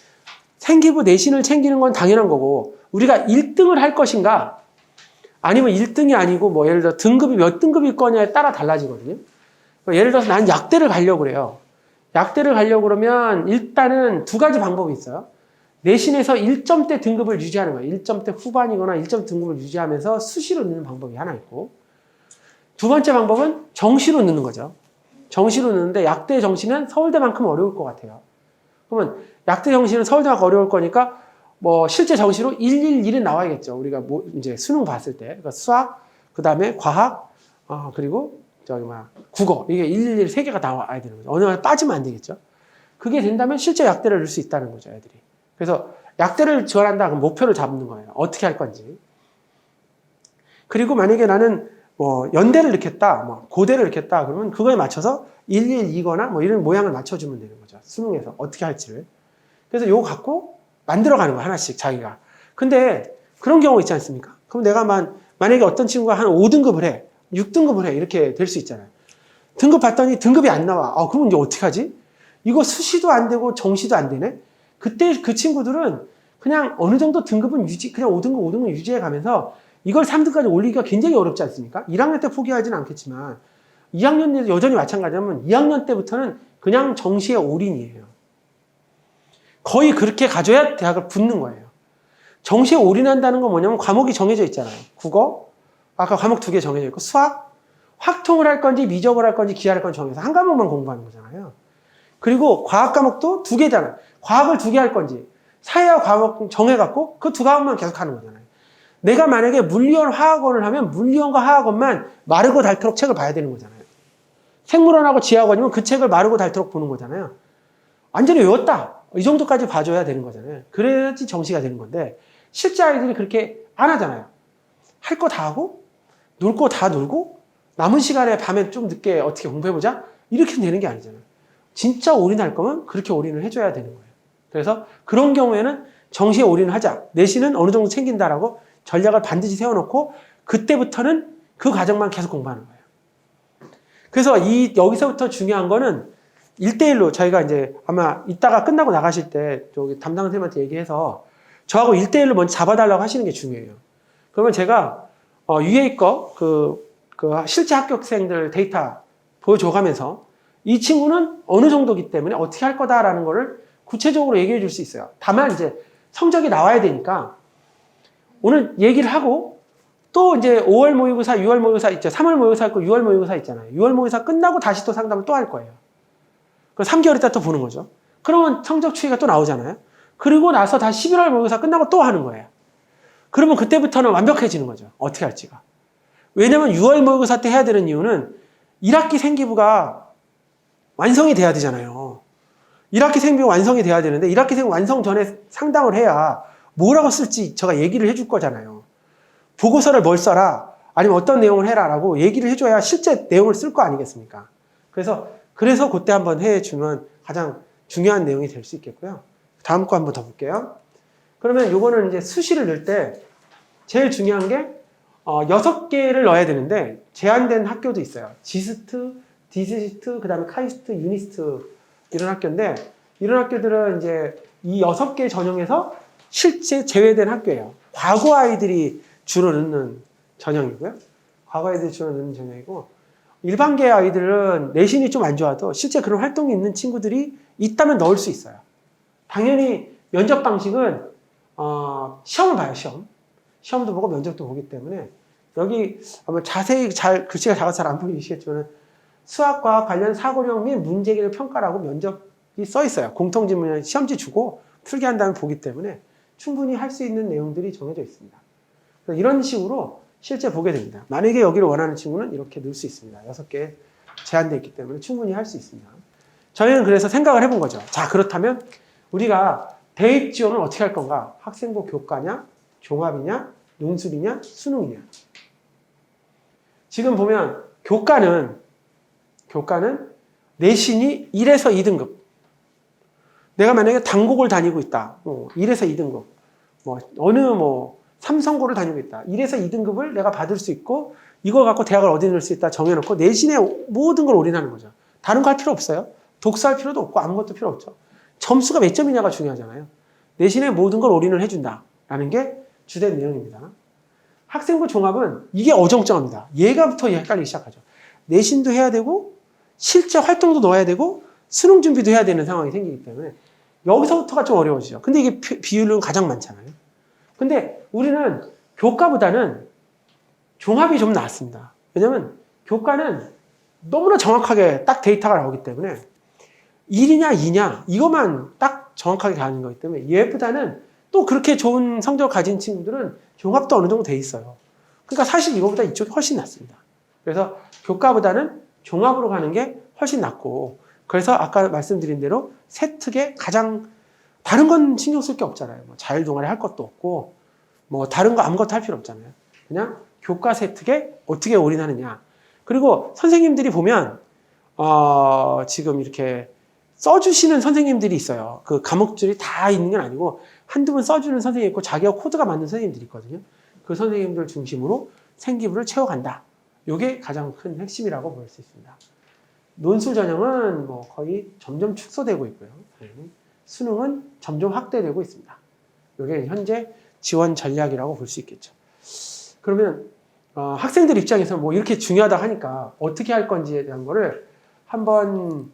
A: 생기부 내신을 챙기는 건 당연한 거고 우리가 1등을 할 것인가 아니면 1등이 아니고 뭐 예를 들어 등급이 몇 등급일 거냐에 따라 달라지거든요. 예를 들어서 난 약대를 가려고 그래요. 약대를 가려고 그러면 일단은 두 가지 방법이 있어요. 내신에서 1점대 등급을 유지하는 거예요. 1점대 후반이거나 1점 등급을 유지하면서 수시로 넣는 방법이 하나 있고 두 번째 방법은 정시로 넣는 거죠. 정시로 넣는데 약대 정시는 서울대만큼 어려울 것 같아요. 그러면 약대 정시는 서울대만큼 어려울 거니까 뭐 실제 정시로 111은 나와야겠죠. 우리가 이제 수능 봤을 때 그러니까 수학, 그 다음에 과학, 그리고 국어 이게 111 세 개가 나와야 되는 거죠. 어느 하나 빠지면 안 되겠죠. 그게 된다면 실제 약대를 넣을 수 있다는 거죠, 애들이. 그래서 약대를 지원한다 그럼 목표를 잡는 거예요. 어떻게 할 건지. 그리고 만약에 나는 뭐 연대를 넣겠다, 뭐 고대를 넣겠다 그러면 그거에 맞춰서 112거나 뭐 이런 모양을 맞춰주면 되는 거죠. 수능에서 어떻게 할지를. 그래서 요거 갖고 만들어가는 거야 하나씩 자기가. 근데 그런 경우 있지 않습니까? 그럼 내가 만약에 어떤 친구가 한 5등급을 해, 6등급을 해 이렇게 될 수 있잖아요. 등급 봤더니 등급이 안 나와. 그러면 이제 어떻게 하지? 이거 수시도 안 되고 정시도 안 되네. 그때 그 친구들은 그냥 어느 정도 등급은 그냥 5등급, 5등급 유지해 가면서 이걸 3등까지 올리기가 굉장히 어렵지 않습니까? 1학년 때 포기하지는 않겠지만 2학년 여전히 마찬가지라면 2학년 때부터는 그냥 정시에 올인이에요. 거의 그렇게 가져야 대학을 붙는 거예요. 정시에 올인한다는 건 뭐냐면 과목이 정해져 있잖아요. 국어, 아까 과목 2개 정해져 있고 수학, 확통을 할 건지 미적을 할 건지 기하를 할 건지 정해서 한 과목만 공부하는 거잖아요. 그리고 과학 과목도 2개잖아요. 과학을 2개 할 건지 사회학 과목 정해갖고 그 2과목만 계속 하는 거잖아요. 내가 만약에 물리원 화학원을 하면 물리원과 화학원만 마르고 닳도록 책을 봐야 되는 거잖아요. 생물원하고 지하학원이면 그 책을 마르고 닳도록 보는 거잖아요. 완전히 외웠다. 이 정도까지 봐줘야 되는 거잖아요. 그래야지 정시가 되는 건데 실제 아이들이 그렇게 안 하잖아요. 할 거 다 하고 놀 거 다 놀고 남은 시간에 밤에 좀 늦게 어떻게 공부해보자? 이렇게 되는 게 아니잖아요. 진짜 올인할 거면 그렇게 올인을 해줘야 되는 거예요. 그래서 그런 경우에는 정시에 올인을 하자. 내신은 어느 정도 챙긴다라고 전략을 반드시 세워놓고 그때부터는 그 과정만 계속 공부하는 거예요. 그래서 여기서부터 중요한 거는 1대1로 저희가 이제 아마 이따가 끝나고 나가실 때 저기 담당 선생님한테 얘기해서 저하고 1대1로 먼저 잡아달라고 하시는 게 중요해요. 그러면 제가 UA 거 실제 합격생들 데이터 보여줘가면서 이 친구는 어느 정도기 때문에 어떻게 할 거다라는 거를 구체적으로 얘기해 줄 수 있어요. 다만 이제 성적이 나와야 되니까 오늘 얘기를 하고 또 이제 5월 모의고사, 6월 모의고사 있죠. 3월 모의고사 있고 6월 모의고사 있잖아요. 6월 모의고사 끝나고 다시 또 상담을 또 할 거예요. 그럼 3개월 있다 또 보는 거죠. 그러면 성적 추이가 또 나오잖아요. 그리고 나서 다시 11월 모의고사 끝나고 또 하는 거예요. 그러면 그때부터는 완벽해지는 거죠. 어떻게 할지가. 왜냐면 6월 모의고사 때 해야 되는 이유는 1학기 생기부가 완성이 돼야 되잖아요. 1학기 생기부가 완성이 돼야 되는데 1학기 생기부 완성 전에 상담을 해야 뭐라고 쓸지 제가 얘기를 해줄 거잖아요. 보고서를 뭘 써라 아니면 어떤 내용을 해라 라고 얘기를 해줘야 실제 내용을 쓸 거 아니겠습니까? 그래서 그때 한번 해주면 가장 중요한 내용이 될 수 있겠고요. 다음 거 한번 더 볼게요. 그러면 요거는 이제 수시를 넣을 때 제일 중요한 게 6개를 넣어야 되는데 제한된 학교도 있어요. 지스트, 디지스트, 그 다음에 카이스트, 유니스트 이런 학교인데 이런 학교들은 이제 이 6개 전형에서 실제 제외된 학교예요. 과거 아이들이 주로 넣는 전형이고요. 과거 아이들이 주로 넣는 전형이고 일반계 아이들은 내신이 좀 안 좋아도 실제 그런 활동이 있는 친구들이 있다면 넣을 수 있어요. 당연히 면접 방식은 시험을 봐요. 시험도 보고 면접도 보기 때문에 여기 아마 자세히 잘 글씨가 작아서 잘 안 보이시겠지만 수학과 관련 사고력 및 문제기를 평가라고 면접이 써 있어요. 공통지문에 시험지 주고 풀게 한 다음에 보기 때문에 충분히 할 수 있는 내용들이 정해져 있습니다. 이런 식으로 실제 보게 됩니다. 만약에 여기를 원하는 친구는 이렇게 넣을 수 있습니다. 6개 제한되어 있기 때문에 충분히 할 수 있습니다. 저희는 그래서 생각을 해본 거죠. 자, 그렇다면 우리가 대입 지원을 어떻게 할 건가? 학생부 교과냐, 종합이냐, 논술이냐, 수능이냐. 지금 보면 교과는 내신이 1에서 2등급. 내가 만약에 단국을 다니고 있다. 1에서 2등급. 어느 삼성고를 다니고 있다. 1에서 2등급을 내가 받을 수 있고 이걸 갖고 대학을 어디 넣을 수 있다 정해놓고 내신에 모든 걸 올인하는 거죠. 다른 거 할 필요 없어요. 독서할 필요도 없고 아무것도 필요 없죠. 점수가 몇 점이냐가 중요하잖아요. 내신에 모든 걸 올인을 해준다라는 게 주된 내용입니다. 학생부 종합은 이게 어정쩡합니다. 얘가부터 헷갈리기 시작하죠. 내신도 해야 되고 실제 활동도 넣어야 되고 수능 준비도 해야 되는 상황이 생기기 때문에 여기서부터가 좀 어려워지죠. 근데 이게 비율은 가장 많잖아요. 근데 우리는 교과보다는 종합이 좀 낫습니다. 왜냐면 교과는 너무나 정확하게 딱 데이터가 나오기 때문에 1이냐 2냐 이것만 딱 정확하게 가는 거기 때문에 얘보다는 또 그렇게 좋은 성적을 가진 친구들은 종합도 어느 정도 돼 있어요. 그러니까 사실 이거보다 이쪽이 훨씬 낫습니다. 그래서 교과보다는 종합으로 가는 게 훨씬 낫고 그래서 아까 말씀드린 대로 세특에 가장 다른 건 신경 쓸 게 없잖아요. 자율동아리 할 것도 없고 다른 거 아무것도 할 필요 없잖아요. 그냥 교과 세특에 어떻게 올인하느냐. 그리고 선생님들이 보면 지금 이렇게 써주시는 선생님들이 있어요. 그 과목들이 다 있는 건 아니고 한두 번 써주는 선생님이 있고 자기가 코드가 맞는 선생님들이 있거든요. 그 선생님들 중심으로 생기부를 채워간다. 이게 가장 큰 핵심이라고 볼 수 있습니다. 논술 전형은 거의 점점 축소되고 있고요. 수능은 점점 확대되고 있습니다. 이게 현재 지원 전략이라고 볼 수 있겠죠. 그러면 학생들 입장에서 이렇게 중요하다 하니까 어떻게 할 건지에 대한 거를 한번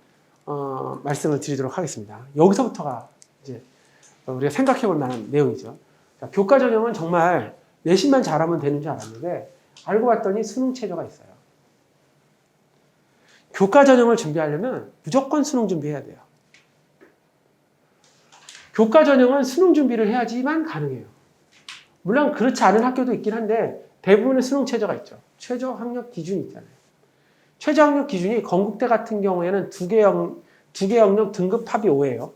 A: 말씀을 드리도록 하겠습니다. 여기서부터가 이제 우리가 생각해 볼 만한 내용이죠. 자, 교과 전형은 정말 내신만 잘하면 되는 줄 알았는데 알고 봤더니 수능 체제가 있어요. 교과 전형을 준비하려면 무조건 수능 준비해야 돼요. 교과 전형은 수능 준비를 해야지만 가능해요. 물론 그렇지 않은 학교도 있긴 한데 대부분의 수능 최저가 있죠. 최저 학력 기준이 있잖아요. 최저 학력 기준이 건국대 같은 경우에는 두 개 영역 등급 합이 5예요.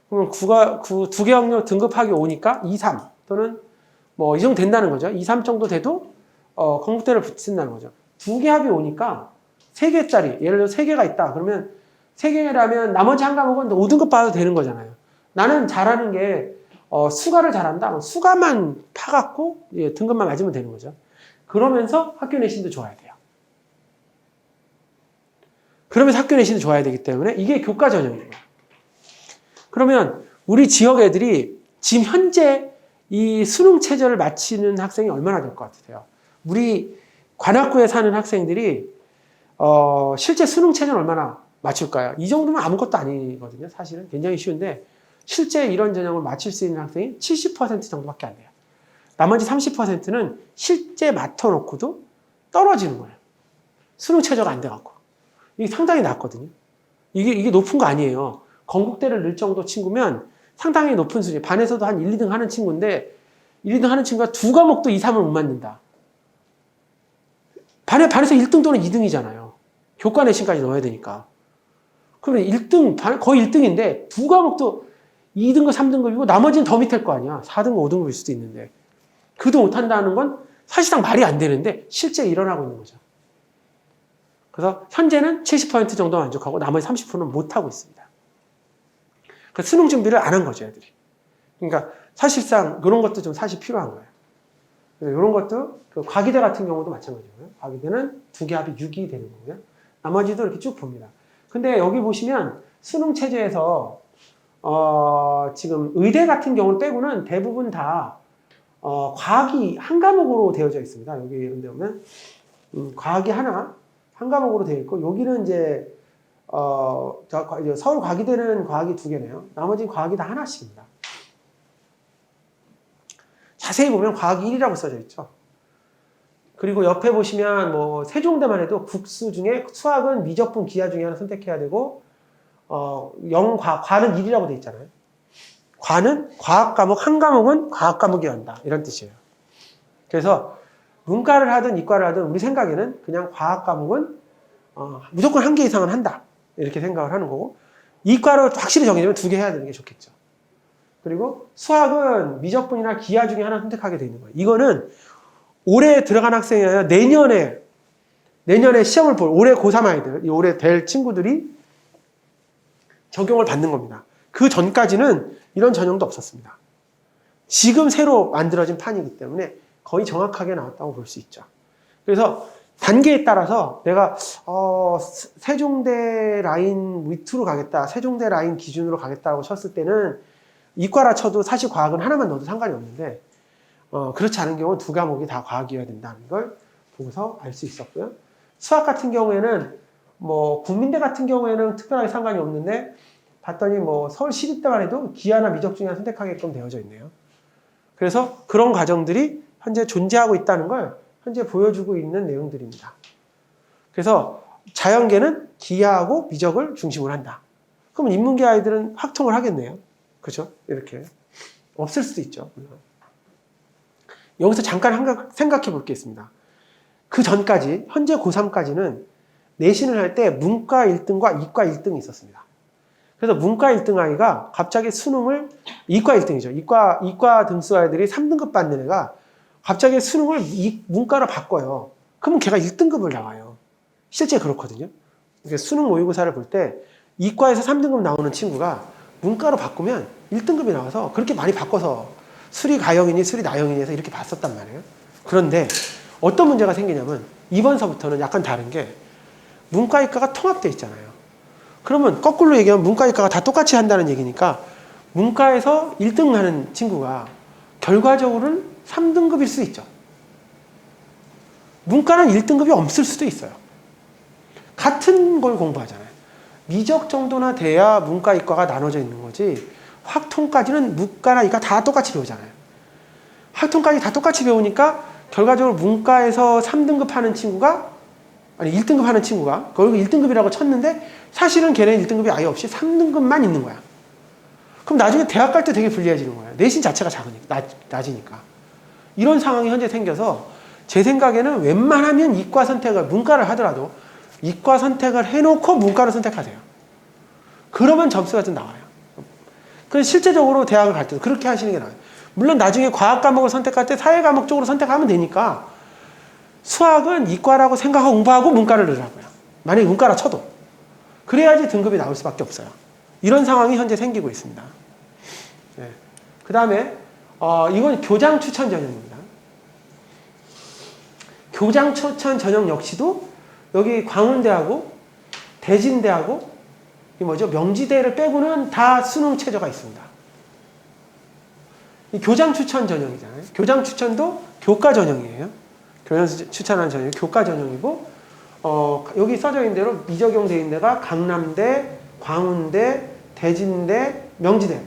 A: 그러면 두 개 영역 등급 합이 5니까 2, 3 또는 이 정도 된다는 거죠. 2, 3 정도 돼도 건국대를 붙인다는 거죠. 두 개 합이 5니까 3개짜리, 예를 들어 3개가 있다. 그러면 3개라면 나머지 한 과목은 5등급 받아도 되는 거잖아요. 나는 잘하는 게 수가를 잘한다. 수가만 파갖고 등급만 맞으면 되는 거죠. 그러면서 학교 내신도 좋아야 돼요. 그러면서 학교 내신도 좋아야 되기 때문에 이게 교과 전형이에요. 그러면 우리 지역 애들이 지금 현재 이 수능 체제를 마치는 학생이 얼마나 될 것 같으세요? 우리 관악구에 사는 학생들이 실제 수능 체제는 얼마나 맞출까요? 이 정도면 아무것도 아니거든요. 사실은 굉장히 쉬운데 실제 이런 전형을 마칠 수 있는 학생이 70% 정도밖에 안 돼요. 나머지 30%는 실제 맡아놓고도 떨어지는 거예요. 수능 최저가 안 돼갖고. 이게 상당히 낮거든요. 이게 높은 거 아니에요. 건국대를 넣을 정도 친구면 상당히 높은 수준. 반에서도 한 1, 2등 하는 친구인데 1, 2등 하는 친구가 두 과목도 2, 3을 못 맞는다. 반에서 1등 또는 2등이잖아요. 교과 내신까지 넣어야 되니까. 그러면 1등, 거의 1등인데 두 과목도 2등급, 3등급이고 나머지는 더 밑일 거 아니야. 4등급, 5등급일 수도 있는데. 그도 못한다는 건 사실상 말이 안 되는데 실제 일어나고 있는 거죠. 그래서 현재는 70% 정도 만족하고 나머지 30%는 못하고 있습니다. 그래서 수능 준비를 안 한 거죠, 애들이. 그러니까 사실상 이런 것도 좀 사실 필요한 거예요. 이런 것도 과기대 같은 경우도 마찬가지고요. 과기대는 두 개 합이 6이 되는 거고요. 나머지도 이렇게 쭉 봅니다. 근데 여기 보시면 수능 체제에서 지금 의대 같은 경우를 빼고는 대부분 다 과학이 한 과목으로 되어져 있습니다. 여기 이런 데 보면 과학이 한 과목으로 되어 있고 여기는 이제 서울 과기대는 과학이 2개네요. 나머지는 과학이 다 하나씩입니다. 자세히 보면 과학이 1이라고 써져 있죠. 그리고 옆에 보시면 뭐 세종대만 해도 국수 중에 수학은 미적분 기하 중에 하나 선택해야 되고 과는 1이라고 돼 있잖아요. 과는 과학 과목 한 과목은 과학 과목이어야 한다. 이런 뜻이에요. 그래서 문과를 하든 이과를 하든 우리 생각에는 그냥 과학 과목은 무조건 1개 이상은 한다. 이렇게 생각을 하는 거고 이과로 확실히 정해지면 2개 해야 되는 게 좋겠죠. 그리고 수학은 미적분이나 기하 중에 하나 선택하게 되는 거예요. 이거는 올해 들어간 학생이 아니라 내년에 시험을 볼 올해 고3 아이들, 올해 될 친구들이 적용을 받는 겁니다. 그 전까지는 이런 전형도 없었습니다. 지금 새로 만들어진 판이기 때문에 거의 정확하게 나왔다고 볼 수 있죠. 그래서 단계에 따라서 내가 세종대 라인 밑으로 가겠다, 세종대 라인 기준으로 가겠다고 쳤을 때는 이과라 쳐도 사실 과학은 하나만 넣어도 상관이 없는데 그렇지 않은 경우는 2과목이 다 과학이어야 된다는 걸 보고서 알 수 있었고요. 수학 같은 경우에는 뭐 국민대 같은 경우에는 특별하게 상관이 없는데 봤더니 뭐 서울 시립대만 해도 기하나 미적 중에 하나 선택하게끔 되어져 있네요. 그래서 그런 과정들이 현재 존재하고 있다는 걸 현재 보여주고 있는 내용들입니다. 그래서 자연계는 기하하고 미적을 중심으로 한다. 그럼 인문계 아이들은 확통을 하겠네요. 그렇죠? 이렇게 없을 수도 있죠. 여기서 잠깐 생각해 볼 게 있습니다. 그 전까지 현재 고3까지는 내신을 할 때 문과 1등과 이과 1등이 있었습니다. 그래서 문과 1등 아이가 갑자기 수능을 이과 1등이죠. 이과 등수 아이들이 3등급 받는 애가 갑자기 수능을 문과로 바꿔요. 그러면 걔가 1등급을 나와요. 실제 그렇거든요. 그러니까 수능 모의고사를 볼 때 이과에서 3등급 나오는 친구가 문과로 바꾸면 1등급이 나와서 그렇게 많이 바꿔서 수리 가형이니 수리 나형이니 해서 이렇게 봤었단 말이에요. 그런데 어떤 문제가 생기냐면 이번서부터는 약간 다른 게 문과 이과가 통합되어 있잖아요. 그러면 거꾸로 얘기하면 문과 이과가 다 똑같이 한다는 얘기니까 문과에서 1등 하는 친구가 결과적으로는 3등급일 수 있죠. 문과는 1등급이 없을 수도 있어요. 같은 걸 공부하잖아요. 미적 정도나 돼야 문과 이과가 나눠져 있는 거지 확통까지는 문과나 이과 다 똑같이 배우잖아요. 확통까지 다 똑같이 배우니까 결과적으로 문과에서 3등급 하는 친구가 1등급 하는 친구가 결국 1등급이라고 쳤는데 사실은 걔는 1등급이 아예 없이 3등급만 있는 거야. 그럼 나중에 대학 갈 때 되게 불리해지는 거예요. 내신 자체가 낮으니까. 이런 상황이 현재 생겨서 제 생각에는 웬만하면 이과 선택을 문과를 하더라도 이과 선택을 해놓고 문과를 선택하세요. 그러면 점수가 좀 나와요. 그래서 실제적으로 대학을 갈 때도 그렇게 하시는 게 나아요. 물론 나중에 과학 과목을 선택할 때 사회 과목 쪽으로 선택하면 되니까 수학은 이과라고 생각하고 공부하고 문과를 넣으라고요. 만약에 문과라 쳐도. 그래야지 등급이 나올 수밖에 없어요. 이런 상황이 현재 생기고 있습니다. 네. 그 다음에 이건 교장 추천 전형입니다. 교장 추천 전형 역시도 여기 광운대하고 대진대하고 명지대를 빼고는 다 수능 체제가 있습니다. 이 교장 추천 전형이잖아요. 교장 추천도 교과 전형이에요. 교장 추천하는 전형이 교과 전형이고 여기 써져 있는 대로 미적용 대인대가 강남대, 광운대, 대진대, 명지대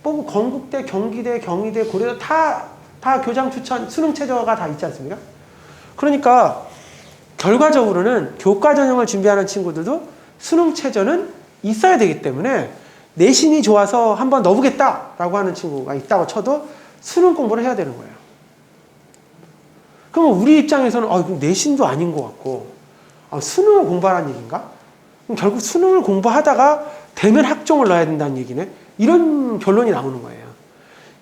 A: 뽑고 건국대, 경기대, 경희대, 고려대 다 교장 추천 수능 체제가 다 있지 않습니까? 그러니까 결과적으로는 교과 전형을 준비하는 친구들도 수능 체제는 있어야 되기 때문에 내신이 좋아서 한번 넣어보겠다라고 하는 친구가 있다고 쳐도 수능 공부를 해야 되는 거예요. 그럼 우리 입장에서는 내신도 아닌 것 같고 수능을 공부하라는 얘기인가? 그럼 결국 수능을 공부하다가 되면 학종을 넣어야 된다는 얘기네? 이런 결론이 나오는 거예요.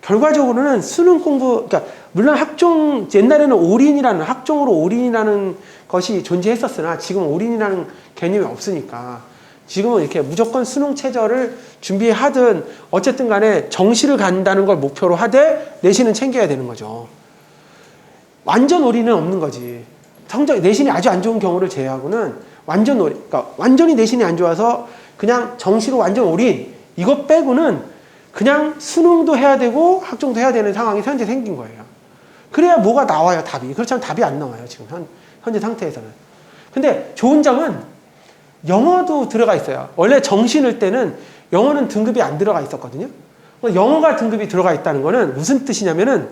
A: 결과적으로는 수능 공부, 그러니까 물론 학종, 옛날에는 학종으로 올인이라는 것이 존재했었으나 지금 올인이라는 개념이 없으니까 지금은 이렇게 무조건 수능 최저를 준비하든 어쨌든 간에 정시를 간다는 걸 목표로 하되 내신은 챙겨야 되는 거죠. 완전 올인은 없는 거지. 내신이 아주 안 좋은 경우를 제외하고는 완전 올인, 그러니까 완전히 내신이 안 좋아서 그냥 정시로 완전 올인, 이것 빼고는 그냥 수능도 해야 되고 학종도 해야 되는 상황이 현재 생긴 거예요. 그래야 뭐가 나와요, 답이. 그렇지 않으면 답이 안 나와요, 지금 현재 상태에서는. 근데 좋은 점은 영어도 들어가 있어요. 원래 정시 넣을 때는 영어는 등급이 안 들어가 있었거든요. 영어가 등급이 들어가 있다는 거는 무슨 뜻이냐면은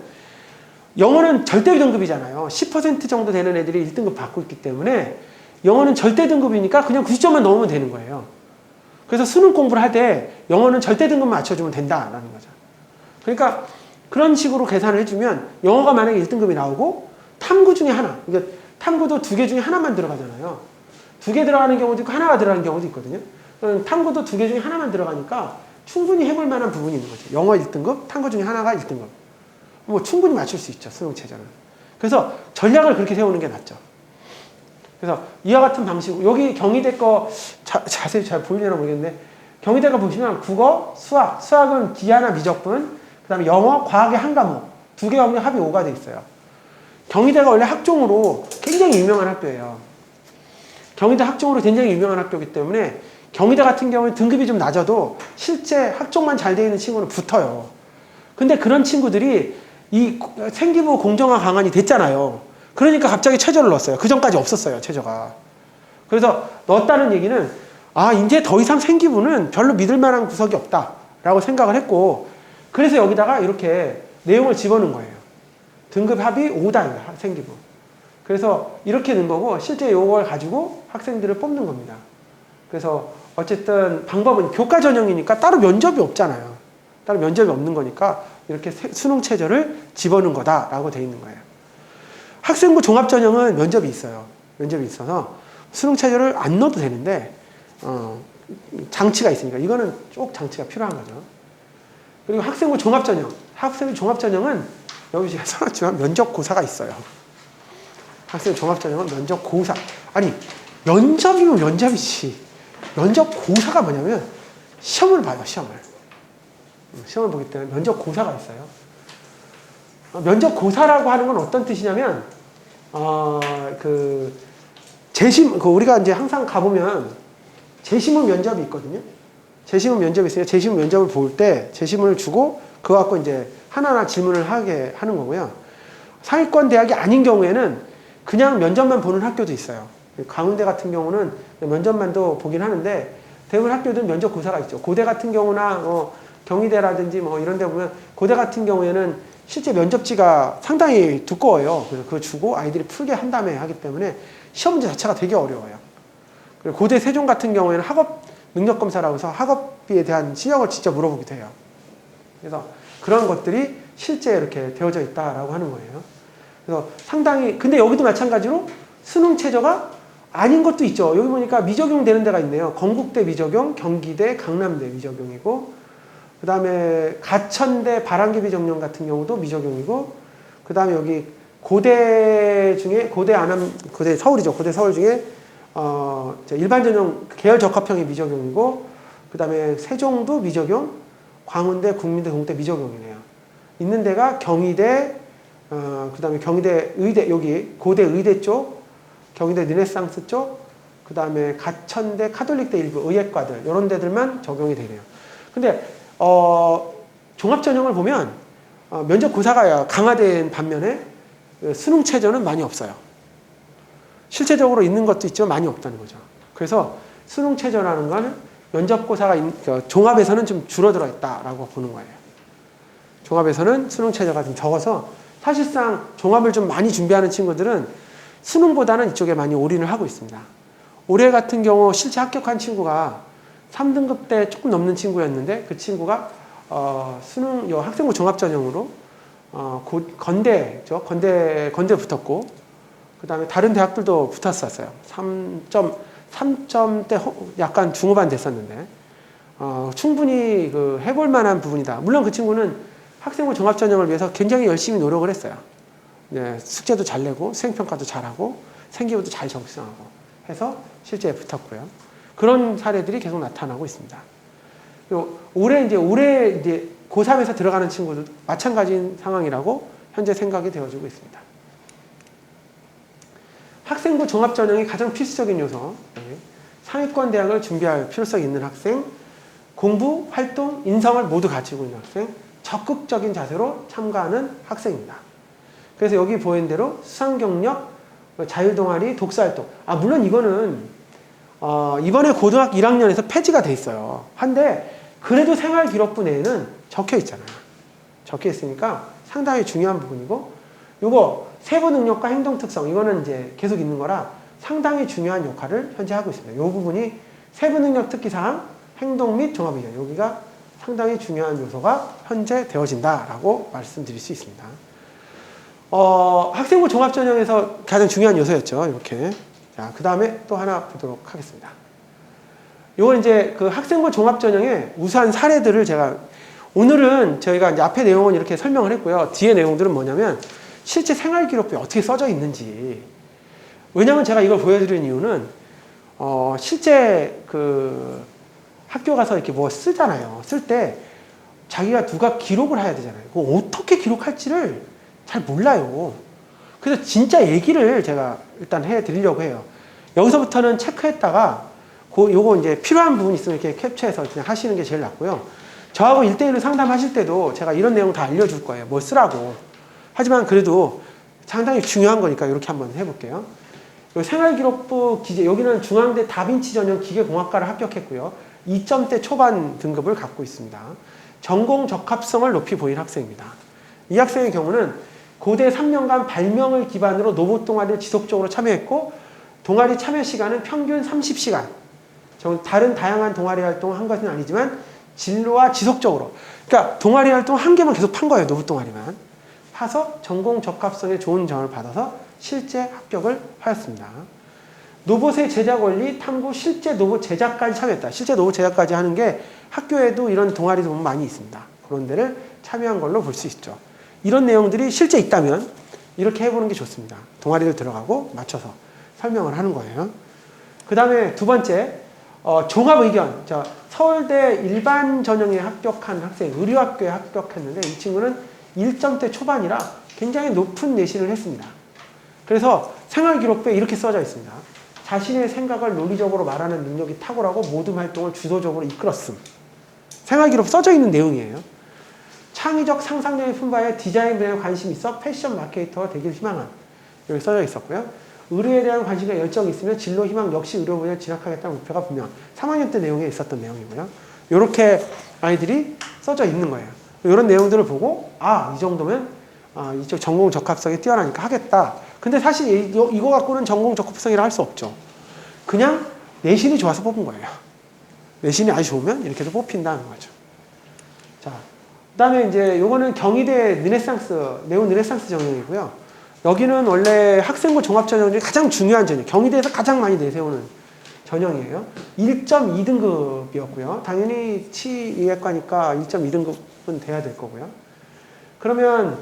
A: 영어는 절대 등급이잖아요. 10% 정도 되는 애들이 1등급 받고 있기 때문에 영어는 절대 등급이니까 그냥 90점만 넘으면 되는 거예요. 그래서 수능 공부를 할 때 영어는 절대 등급 맞춰주면 된다라는 거죠. 그러니까 그런 식으로 계산을 해주면 영어가 만약에 1등급이 나오고 탐구 중에 하나, 그러니까 탐구도 2개 중에 하나만 들어가잖아요. 2개 들어가는 경우도 있고 하나가 들어가는 경우도 있거든요. 탐구도 2개 중에 하나만 들어가니까 충분히 해볼 만한 부분이 있는 거죠. 영어 1등급, 탐구 중에 하나가 1등급. 뭐 충분히 맞출 수 있죠, 수능 최저는. 그래서 전략을 그렇게 세우는 게 낫죠. 그래서 이와 같은 방식으로, 여기 경희대 거 자세히 잘 보이려나 모르겠는데, 경희대 거 보시면 국어, 수학은 기하나 미적분, 그 다음에 영어, 과학의 한 과목, 2개 과목이 합이 5가 돼 있어요. 경희대가 원래 학종으로 굉장히 유명한 학교예요. 경희대 학종으로 굉장히 유명한 학교이기 때문에 경희대 같은 경우는 등급이 좀 낮아도 실제 학종만 잘 돼 있는 친구는 붙어요. 근데 그런 친구들이 이 생기부 공정화 강안이 됐잖아요. 그러니까 갑자기 최저를 넣었어요. 그 전까지 없었어요, 최저가. 그래서 넣었다는 얘기는 이제 더 이상 생기부는 별로 믿을 만한 구석이 없다라고 생각을 했고, 그래서 여기다가 이렇게 내용을 집어넣은 거예요. 등급 합이 5다, 생기부. 그래서 이렇게 넣은 거고, 실제 이걸 가지고 학생들을 뽑는 겁니다. 그래서 어쨌든 방법은 교과 전형이니까 따로 면접이 없잖아요. 따로 면접이 없는 거니까 이렇게 수능 최저를 집어넣은 거다라고 돼 있는 거예요. 학생부 종합 전형은 면접이 있어요. 면접이 있어서 수능 최저를 안 넣어도 되는데 장치가 있으니까 이거는 쭉 장치가 필요한 거죠. 그리고 학생부 종합 전형. 학생부 종합 전형은 여기 제가 써놨지만 면접 고사가 있어요. 학생부 종합 전형은 면접 고사. 아니 면접이면 면접이지. 면접 고사가 뭐냐면 시험을 봐요, 시험을. 시험을 보기 때문에 면접 고사가 있어요. 면접 고사라고 하는 건 어떤 뜻이냐면, 우리가 이제 항상 가보면 재심문 면접이 있거든요. 재심문 면접이 있으니까 재심문 면접을 볼 때 재심문을 주고 그거 갖고 이제 하나하나 질문을 하게 하는 거고요. 상위권 대학이 아닌 경우에는 그냥 면접만 보는 학교도 있어요. 강원대 같은 경우는 면접만도 보긴 하는데 대부분 학교들은 면접 고사가 있죠. 고대 같은 경우나 경희대라든지 뭐 이런 데 보면 고대 같은 경우에는 실제 면접지가 상당히 두꺼워요. 그래서 그거 주고 아이들이 풀게 한 다음에 하기 때문에 시험 문제 자체가 되게 어려워요. 그리고 고대 세종 같은 경우에는 학업 능력검사라고 해서 학업비에 대한 실력을 직접 물어보기도 해요. 그래서 그런 것들이 실제 이렇게 되어져 있다라고 하는 거예요. 그래서 상당히, 근데 여기도 마찬가지로 수능 최저가 아닌 것도 있죠. 여기 보니까 미적용 되는 데가 있네요. 건국대 미적용, 경기대, 강남대 미적용이고, 그 다음에 가천대 바람개비 정령 같은 경우도 미적용이고, 그 다음에 여기 고대 중에, 고대 서울이죠. 고대 서울 중에, 일반 전형 계열 적합형이 미적용이고, 그 다음에 세종도 미적용, 광운대, 국민대, 동대 미적용이네요. 있는 데가 경희대, 그 다음에 경희대 의대, 여기 고대 의대 쪽, 경희대 르네상스 쪽, 그 다음에 가천대 카톨릭대 일부 의예과들, 이런 데들만 적용이 되네요. 근데, 종합전형을 보면, 면접 고사가 강화된 반면에 수능 최저는 많이 없어요. 실제적으로 있는 것도 있지만 많이 없다는 거죠. 그래서 수능 최저라는 건 면접 고사가 종합에서는 좀 줄어들어 있다라고 보는 거예요. 종합에서는 수능 최저가 좀 적어서 사실상 종합을 좀 많이 준비하는 친구들은 수능보다는 이쪽에 많이 올인을 하고 있습니다. 올해 같은 경우 실제 합격한 친구가 3등급 때 조금 넘는 친구였는데 그 친구가 수능 학생부 종합 전형으로 건대죠. 건대 붙었고 그 다음에 다른 대학들도 붙었었어요. 3점대 약간 중후반 됐었는데 충분히 해볼 만한 부분이다. 물론 그 친구는 학생부 종합 전형을 위해서 굉장히 열심히 노력을 했어요. 네, 숙제도 잘 내고 수행평가도 잘하고 생기부도 잘 적성하고 해서 실제에 붙었고요. 그런 사례들이 계속 나타나고 있습니다. 그리고 올해 이제 고3에서 들어가는 친구들 마찬가지인 상황이라고 현재 생각이 되어지고 있습니다. 학생부 종합전형이 가장 필수적인 요소. 상위권 대학을 준비할 필요성이 있는 학생, 공부, 활동, 인성을 모두 가지고 있는 학생, 적극적인 자세로 참가하는 학생입니다. 그래서 여기 보인 대로 수상경력, 자율동아리, 독서활동. 물론 이거는 이번에 고등학교 1학년에서 폐지가 돼 있어요. 한데 그래도 생활기록부 내에는 적혀 있잖아요. 적혀 있으니까 상당히 중요한 부분이고, 요거 세부 능력과 행동 특성, 이거는 이제 계속 있는 거라 상당히 중요한 역할을 현재 하고 있습니다. 요 부분이 세부 능력 특기사항, 행동 및 종합 의견, 여기가 상당히 중요한 요소가 현재 되어진다라고 말씀드릴 수 있습니다. 학생부 종합전형에서 가장 중요한 요소였죠. 이렇게. 자, 그 다음에 또 하나 보도록 하겠습니다. 요건 이제 그 학생부 종합전형의 우수한 사례들을 제가, 오늘은 저희가 이제 앞에 내용은 이렇게 설명을 했고요. 뒤에 내용들은 뭐냐면 실제 생활기록부에 어떻게 써져 있는지. 왜냐면 제가 이걸 보여드리는 이유는 실제 그 학교 가서 이렇게 뭐 쓰잖아요. 쓸 때 자기가 누가 기록을 해야 되잖아요. 그거 어떻게 기록할지를 잘 몰라요. 그래서 진짜 얘기를 제가 일단 해드리려고 해요. 여기서부터는 체크했다가 요거 이제 필요한 부분이 있으면 이렇게 캡처해서 그냥 하시는 게 제일 낫고요. 저하고 1대1로 상담하실 때도 제가 이런 내용 다 알려줄 거예요. 뭘 쓰라고. 하지만 그래도 상당히 중요한 거니까 이렇게 한번 해볼게요. 생활기록부 기재, 여기는 중앙대 다빈치 전형 기계공학과를 합격했고요. 2점대 초반 등급을 갖고 있습니다. 전공 적합성을 높이 보인 학생입니다. 이 학생의 경우는 고대 3년간 발명을 기반으로 로봇 동아리를 지속적으로 참여했고, 동아리 참여 시간은 평균 30시간. 다른 다양한 동아리 활동을 한 것은 아니지만 진로와 지속적으로, 그러니까 동아리 활동 한 개만 계속 판 거예요. 로봇 동아리만 파서 전공 적합성에 좋은 점을 받아서 실제 합격을 하였습니다. 로봇의 제작 원리, 탐구, 실제 로봇 제작까지 참여했다. 실제 로봇 제작까지 하는 게 학교에도 이런 동아리도 보면 많이 있습니다. 그런 데를 참여한 걸로 볼 수 있죠. 이런 내용들이 실제 있다면 이렇게 해보는 게 좋습니다. 동아리를 들어가고 맞춰서 설명을 하는 거예요. 그 다음에 두 번째, 종합의견. 서울대 일반 전형에 합격한 학생, 의료학교에 합격했는데 이 친구는 1점대 초반이라 굉장히 높은 내신을 했습니다. 그래서 생활기록부에 이렇게 써져 있습니다. 자신의 생각을 논리적으로 말하는 능력이 탁월하고 모든 활동을 주도적으로 이끌었음. 생활기록 써져 있는 내용이에요. 창의적 상상력이 풍부하여 디자인 분야에 관심이 있어 패션 마케터가 되길 희망한. 여기 써져 있었고요. 의료에 대한 관심과 열정이 있으면 진로 희망 역시 의료 분야에 진학하겠다는 목표가 분명. 3학년 때 내용에 있었던 내용이고요. 이렇게 아이들이 써져 있는 거예요. 이런 내용들을 보고 이 정도면 이쪽 전공 적합성이 뛰어나니까 하겠다. 근데 사실 이거 갖고는 전공 적합성이라 할 수 없죠. 그냥 내신이 좋아서 뽑은 거예요. 내신이 아주 좋으면 이렇게도 뽑힌다는 거죠. 자, 그 다음에 이제 요거는 경희대 네오 르네상스 전형이고요. 여기는 원래 학생부 종합전형 중에 가장 중요한 전형, 경희대에서 가장 많이 내세우는 전형이에요. 1.2등급이었고요. 당연히 치의학과니까 1.2등급은 돼야 될 거고요. 그러면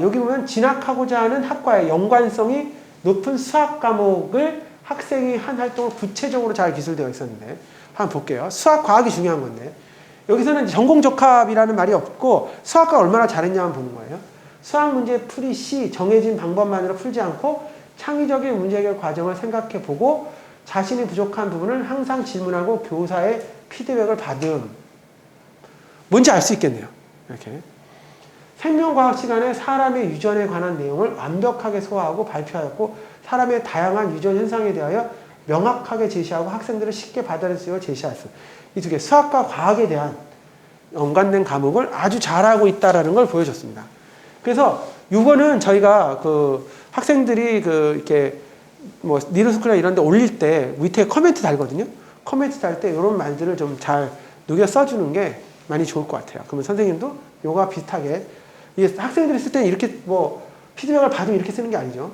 A: 여기 보면 진학하고자 하는 학과의 연관성이 높은 수학 과목을 학생이 한 활동을 구체적으로 잘 기술되어 있었는데 한번 볼게요. 수학, 과학이 중요한 건데 여기서는 전공적합이라는 말이 없고 수학과 얼마나 잘했냐만 보는 거예요. 수학 문제 풀이 시 정해진 방법만으로 풀지 않고 창의적인 문제 해결 과정을 생각해보고 자신이 부족한 부분을 항상 질문하고 교사의 피드백을 받음. 뭔지 알 수 있겠네요. 이렇게. 생명과학 시간에 사람의 유전에 관한 내용을 완벽하게 소화하고 발표하였고 사람의 다양한 유전 현상에 대하여 명확하게 제시하고 학생들을 쉽게 받아들일 수 있도록 제시하였습니다. 이 두 개, 수학과 과학에 대한 연관된 과목을 아주 잘하고 있다는 걸 보여줬습니다. 그래서 이거는 저희가 그 학생들이 이렇게 뭐 리더스쿨이나 이런 데 올릴 때 밑에 코멘트 달거든요. 코멘트 달 때 이런 말들을 좀 잘 녹여 써주는 게 많이 좋을 것 같아요. 그러면 선생님도 요가 비슷하게 이게 학생들이 쓸 때는 이렇게 뭐 피드백을 받으면 이렇게 쓰는 게 아니죠.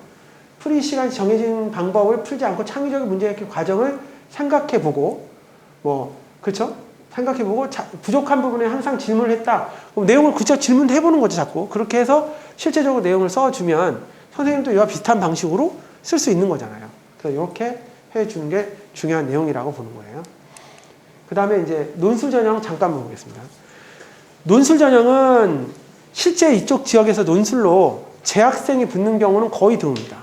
A: 풀이 시간 정해진 방법을 풀지 않고 창의적인 문제 해결 과정을 생각해보고 그렇죠? 생각해보고 부족한 부분에 항상 질문을 했다. 그럼 내용을 그저 질문해보는 거죠, 자꾸. 그렇게 해서 실제적으로 내용을 써주면 선생님도 이와 비슷한 방식으로 쓸 수 있는 거잖아요. 그래서 이렇게 해주는 게 중요한 내용이라고 보는 거예요. 그 다음에 이제 논술 전형 잠깐 보겠습니다. 논술 전형은 실제 이쪽 지역에서 논술로 재학생이 붙는 경우는 거의 드뭅니다.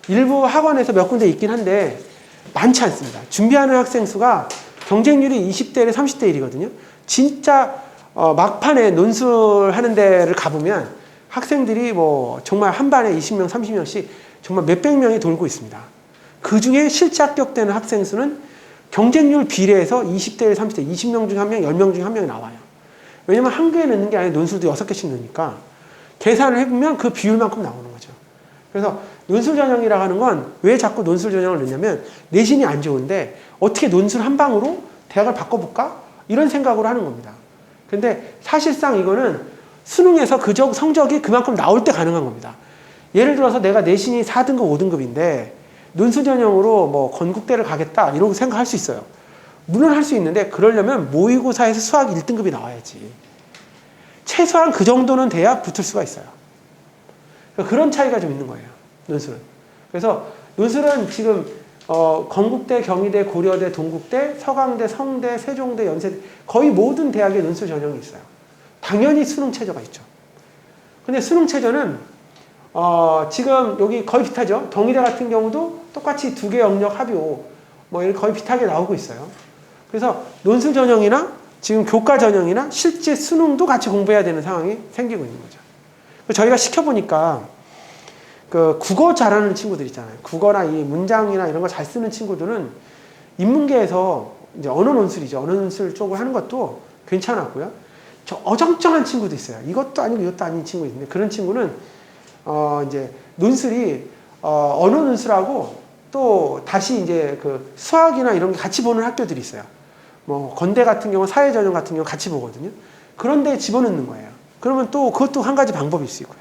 A: 일부 학원에서 몇 군데 있긴 한데 많지 않습니다. 준비하는 학생 수가 경쟁률이 20대 1에 30대 1이거든요. 진짜 막판에 논술하는 데를 가보면 학생들이 뭐 정말 한 반에 20명, 30명씩 정말 몇백 명이 돌고 있습니다. 그 중에 실제 합격되는 학생 수는 경쟁률 비례해서 20대 1, 30대 20명 중에 한 명, 10명 중에 한 명이 나와요. 왜냐면 한 교에 넣는 게 아니라 논술도 6개씩 넣으니까 계산을 해보면 그 비율만큼 나오는 거죠. 그래서 논술 전형이라고 하는 건 왜 자꾸 논술 전형을 넣냐면 내신이 안 좋은데 어떻게 논술 한 방으로 대학을 바꿔볼까? 이런 생각으로 하는 겁니다. 근데 사실상 이거는 수능에서 그 성적이 그만큼 나올 때 가능한 겁니다. 예를 들어서 내가 내신이 4등급, 5등급인데 논술 전형으로 뭐 건국대를 가겠다 이러고 생각할 수 있어요. 물론 할 수 있는데 그러려면 모의고사에서 수학 1등급이 나와야지. 최소한 그 정도는 돼야 붙을 수가 있어요. 그러니까 그런 차이가 좀 있는 거예요. 논술은. 그래서 논술은 지금 건국대, 경희대, 고려대, 동국대, 서강대, 성대, 세종대, 연세대 거의 모든 대학에 논술 전형이 있어요. 당연히 수능 최저가 있죠. 근데 수능 최저는 지금 여기 거의 비슷하죠. 경희대 같은 경우도 똑같이 2개 영역 합의호 뭐 이렇게 거의 비슷하게 나오고 있어요. 그래서 논술 전형이나 지금 교과 전형이나 실제 수능도 같이 공부해야 되는 상황이 생기고 있는 거죠. 저희가 시켜보니까 그 국어 잘하는 친구들 있잖아요. 국어나 이 문장이나 이런 거 잘 쓰는 친구들은 인문계에서 이제 언어 논술이죠. 언어 논술 쪽을 하는 것도 괜찮았고요. 저 어정쩡한 친구도 있어요. 이것도 아니고 이것도 아닌 친구 있는데 그런 친구는 이제 논술이 언어 논술하고 또 다시 이제 그 수학이나 이런 게 같이 보는 학교들이 있어요. 뭐 건대 같은 경우 사회 전형 같은 경우 같이 보거든요. 그런데 집어넣는 거예요. 그러면 또 그것도 한 가지 방법일 수 있고요.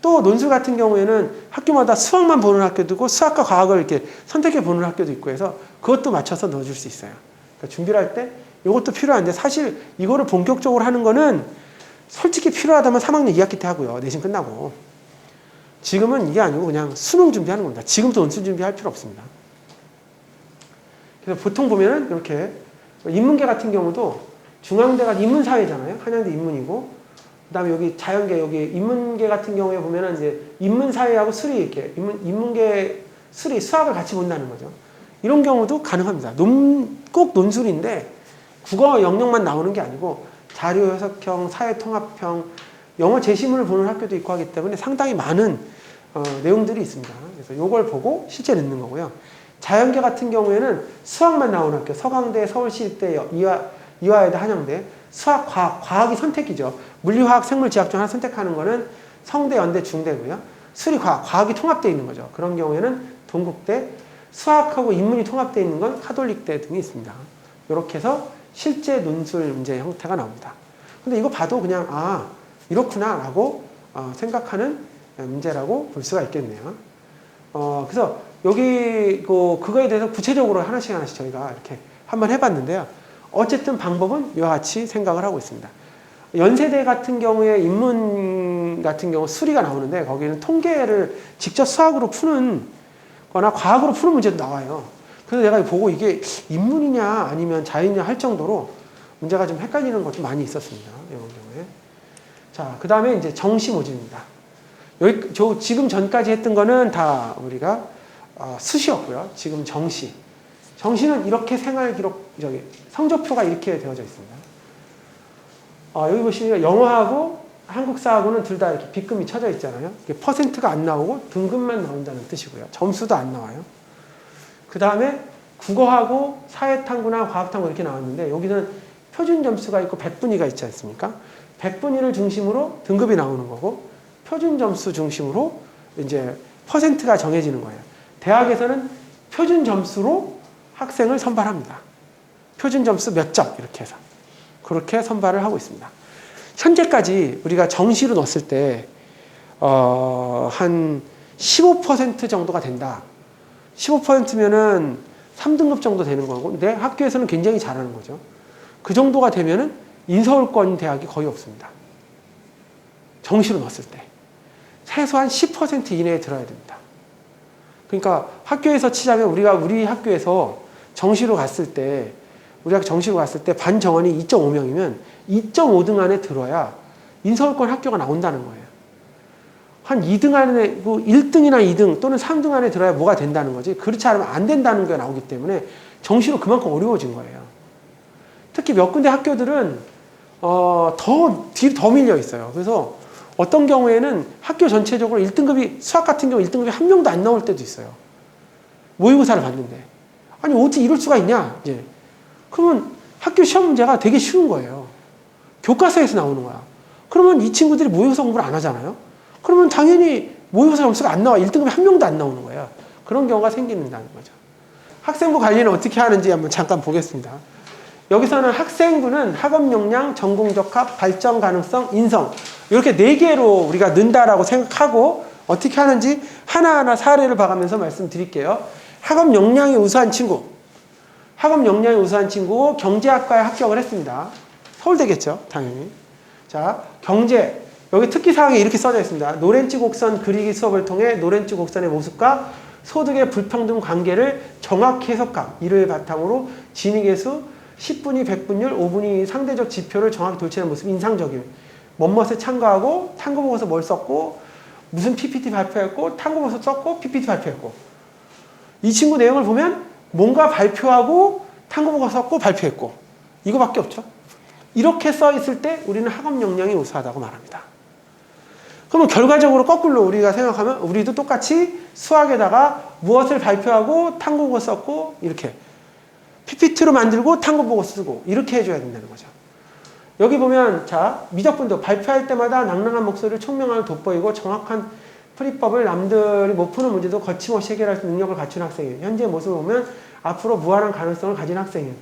A: 또 논술 같은 경우에는 학교마다 수학만 보는 학교도 있고 수학과 과학을 이렇게 선택해 보는 학교도 있고 해서 그것도 맞춰서 넣어줄 수 있어요. 그러니까 준비를 할 때 이것도 필요한데 사실 이거를 본격적으로 하는 거는 솔직히 필요하다면 3학년 2학기 때 하고요. 내신 끝나고. 지금은 이게 아니고 그냥 수능 준비하는 겁니다. 지금부터 논술 준비할 필요 없습니다. 그래서 보통 보면은 이렇게 인문계 같은 경우도 중앙대가 인문사회잖아요. 한양대 인문이고 그다음에 여기 자연계 여기 인문계 같은 경우에 보면은 이제 인문사회하고 수리 이렇게 인문계 수리 수학을 같이 본다는 거죠. 이런 경우도 가능합니다. 꼭 논술인데 국어 영역만 나오는 게 아니고 자료 해석형, 사회통합형, 영어 제시문을 보는 학교도 있고 하기 때문에 상당히 많은 내용들이 있습니다. 그래서 이걸 보고 실제 넣는 거고요. 자연계 같은 경우에는 수학만 나오는 학교, 서강대, 서울시립대, 이화여대, 한양대, 수학, 과학이 선택이죠. 물리화학, 생물지학 중 하나 선택하는 거는 성대, 연대, 중대고요. 수리과학, 과학이 통합되어 있는 거죠. 그런 경우에는 동국대, 수학하고 인문이 통합되어 있는 건 카톨릭대 등이 있습니다. 이렇게 해서 실제 논술 문제 형태가 나옵니다. 근데 이거 봐도 그냥 이렇구나 라고 생각하는 문제라고 볼 수가 있겠네요. 그래서 여기 그거에 대해서 구체적으로 하나씩 저희가 이렇게 한번 해봤는데요. 어쨌든 방법은 이와 같이 생각을 하고 있습니다. 연세대 같은 경우에 인문 같은 경우 수리가 나오는데 거기는 통계를 직접 수학으로 푸는 거나 과학으로 푸는 문제도 나와요. 그래서 내가 보고 이게 인문이냐 아니면 자연이냐 할 정도로 문제가 좀 헷갈리는 것도 많이 있었습니다. 이런 경우에. 자, 그 다음에 이제 정시 모집입니다. 지금 전까지 했던 거는 다 우리가 수시였고요. 지금 정시. 정시는 이렇게 성적표가 이렇게 되어져 있습니다. 여기 보시면 영어하고 한국사하고는 둘 다 이렇게 빗금이 쳐져 있잖아요. 이게 퍼센트가 안 나오고 등급만 나온다는 뜻이고요. 점수도 안 나와요. 그 다음에 국어하고 사회탐구나 과학탐구 이렇게 나왔는데 여기는 표준 점수가 있고 백분위가 있지 않습니까? 백분위를 중심으로 등급이 나오는 거고 표준 점수 중심으로 이제 퍼센트가 정해지는 거예요. 대학에서는 표준 점수로 학생을 선발합니다. 표준 점수 몇 점 이렇게 해서 그렇게 선발을 하고 있습니다. 현재까지 우리가 정시로 넣었을 때 한 15% 정도가 된다. 15%면은 3등급 정도 되는 거고 근데 학교에서는 굉장히 잘하는 거죠. 그 정도가 되면은 인서울권 대학이 거의 없습니다. 정시로 넣었을 때. 최소한 10% 이내에 들어야 됩니다. 그러니까 학교에서 치자면 우리 학교에서 정시로 갔을 때 반 정원이 2.5명이면 2.5등 안에 들어야 인서울권 학교가 나온다는 거예요. 한 2등 안에, 뭐 1등이나 2등 또는 3등 안에 들어야 뭐가 된다는 거지. 그렇지 않으면 안 된다는 게 나오기 때문에 정시로 그만큼 어려워진 거예요. 특히 몇 군데 학교들은 더 밀려 있어요. 그래서 어떤 경우에는 학교 전체적으로 1등급이, 수학 같은 경우 1등급이 한 명도 안 나올 때도 있어요. 모의고사를 봤는데. 아니, 어떻게 이럴 수가 있냐? 이제. 그러면 학교 시험 문제가 되게 쉬운 거예요. 교과서에서 나오는 거야. 그러면 이 친구들이 모의고사 공부를 안 하잖아요? 그러면 당연히 모의고사 점수가 안 나와. 1등급이 한 명도 안 나오는 거예요. 그런 경우가 생긴다는 거죠. 학생부 관리는 어떻게 하는지 한번 잠깐 보겠습니다. 여기서는 학생부는 학업 역량, 전공 적합, 발전 가능성, 인성 이렇게 4개로 우리가 넣는다라고 생각하고 어떻게 하는지 하나하나 사례를 봐가면서 말씀드릴게요. 학업 역량이 우수한 친구. 학업 역량이 우수한 친구고 경제학과에 합격을 했습니다. 서울대겠죠, 당연히. 자, 경제. 여기 특기사항에 이렇게 써져 있습니다. 노렌츠 곡선 그리기 수업을 통해 노렌츠 곡선의 모습과 소득의 불평등 관계를 정확히 해석함. 이를 바탕으로 진위계수, 10분위 백분율, 5분위 상대적 지표를 정확히 돌치는 모습이 인상적임. 뭐뭇에 참가하고 탐구 보고서 뭘 썼고 무슨 PPT 발표했고 탐구 보고서 썼고 PPT 발표했고 이 친구 내용을 보면 뭔가 발표하고 탐구 보고서 썼고 발표했고 이거밖에 없죠. 이렇게 써 있을 때 우리는 학업 역량이 우수하다고 말합니다. 그러면 결과적으로 거꾸로 우리가 생각하면 우리도 똑같이 수학에다가 무엇을 발표하고 탐구 보고서 썼고 이렇게 PPT로 만들고 탐구 보고서 쓰고 이렇게 해줘야 된다는 거죠. 여기 보면 자 미적분도 발표할 때마다 낭랑한 목소리를 총명하게 돋보이고 정확한 풀이법을 남들이 못 푸는 문제도 거침없이 해결할 수 있는 능력을 갖춘 학생이에요. 현재 모습을 보면 앞으로 무한한 가능성을 가진 학생이에요.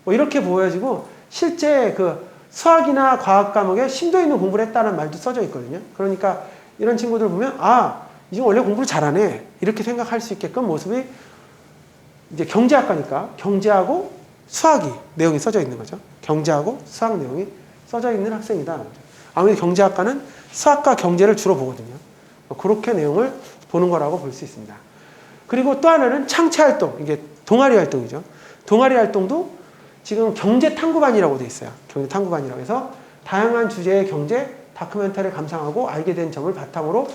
A: 뭐 이렇게 보여지고 실제 그 수학이나 과학 과목에 심도 있는 공부를 했다는 말도 써져 있거든요. 그러니까 이런 친구들 보면 이 친구 원래 공부를 잘하네 이렇게 생각할 수 있게끔 모습이 이제 경제학과니까 경제하고 수학이 내용이 써져 있는 거죠. 경제하고 수학 내용이 써져 있는 학생이다. 아무래도 경제학과는 수학과 경제를 주로 보거든요. 그렇게 내용을 보는 거라고 볼 수 있습니다. 그리고 또 하나는 창체활동, 이게 동아리 활동이죠. 동아리 활동도 지금 경제탐구반이라고 되어 있어요. 경제탐구반이라고 해서 다양한 주제의 경제 다큐멘터리를 감상하고 알게 된 점을 바탕으로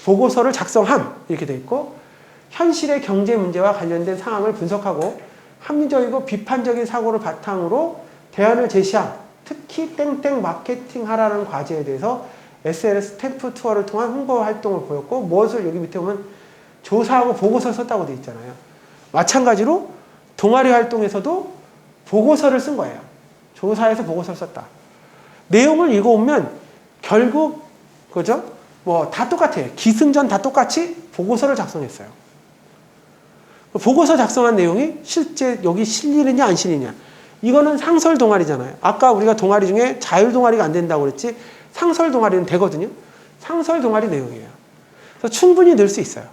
A: 보고서를 작성함 이렇게 되어 있고 현실의 경제 문제와 관련된 상황을 분석하고 합리적이고 비판적인 사고를 바탕으로 대안을 제시함. 특히 땡땡 마케팅 하라는 과제에 대해서 SNS 스탬프 투어를 통한 홍보 활동을 보였고 무엇을 여기 밑에 보면 조사하고 보고서를 썼다고 되어 있잖아요. 마찬가지로 동아리 활동에서도 보고서를 쓴 거예요. 조사해서 보고서를 썼다. 내용을 읽어보면 결국 그죠? 뭐 다 똑같아요. 기승전 다 똑같이 보고서를 작성했어요. 보고서 작성한 내용이 실제 여기 실리느냐 안 실리느냐. 이거는 상설 동아리잖아요. 아까 우리가 동아리 중에 자율 동아리가 안 된다고 그랬지 상설 동아리는 되거든요. 상설 동아리 내용이에요. 그래서 충분히 늘 수 있어요.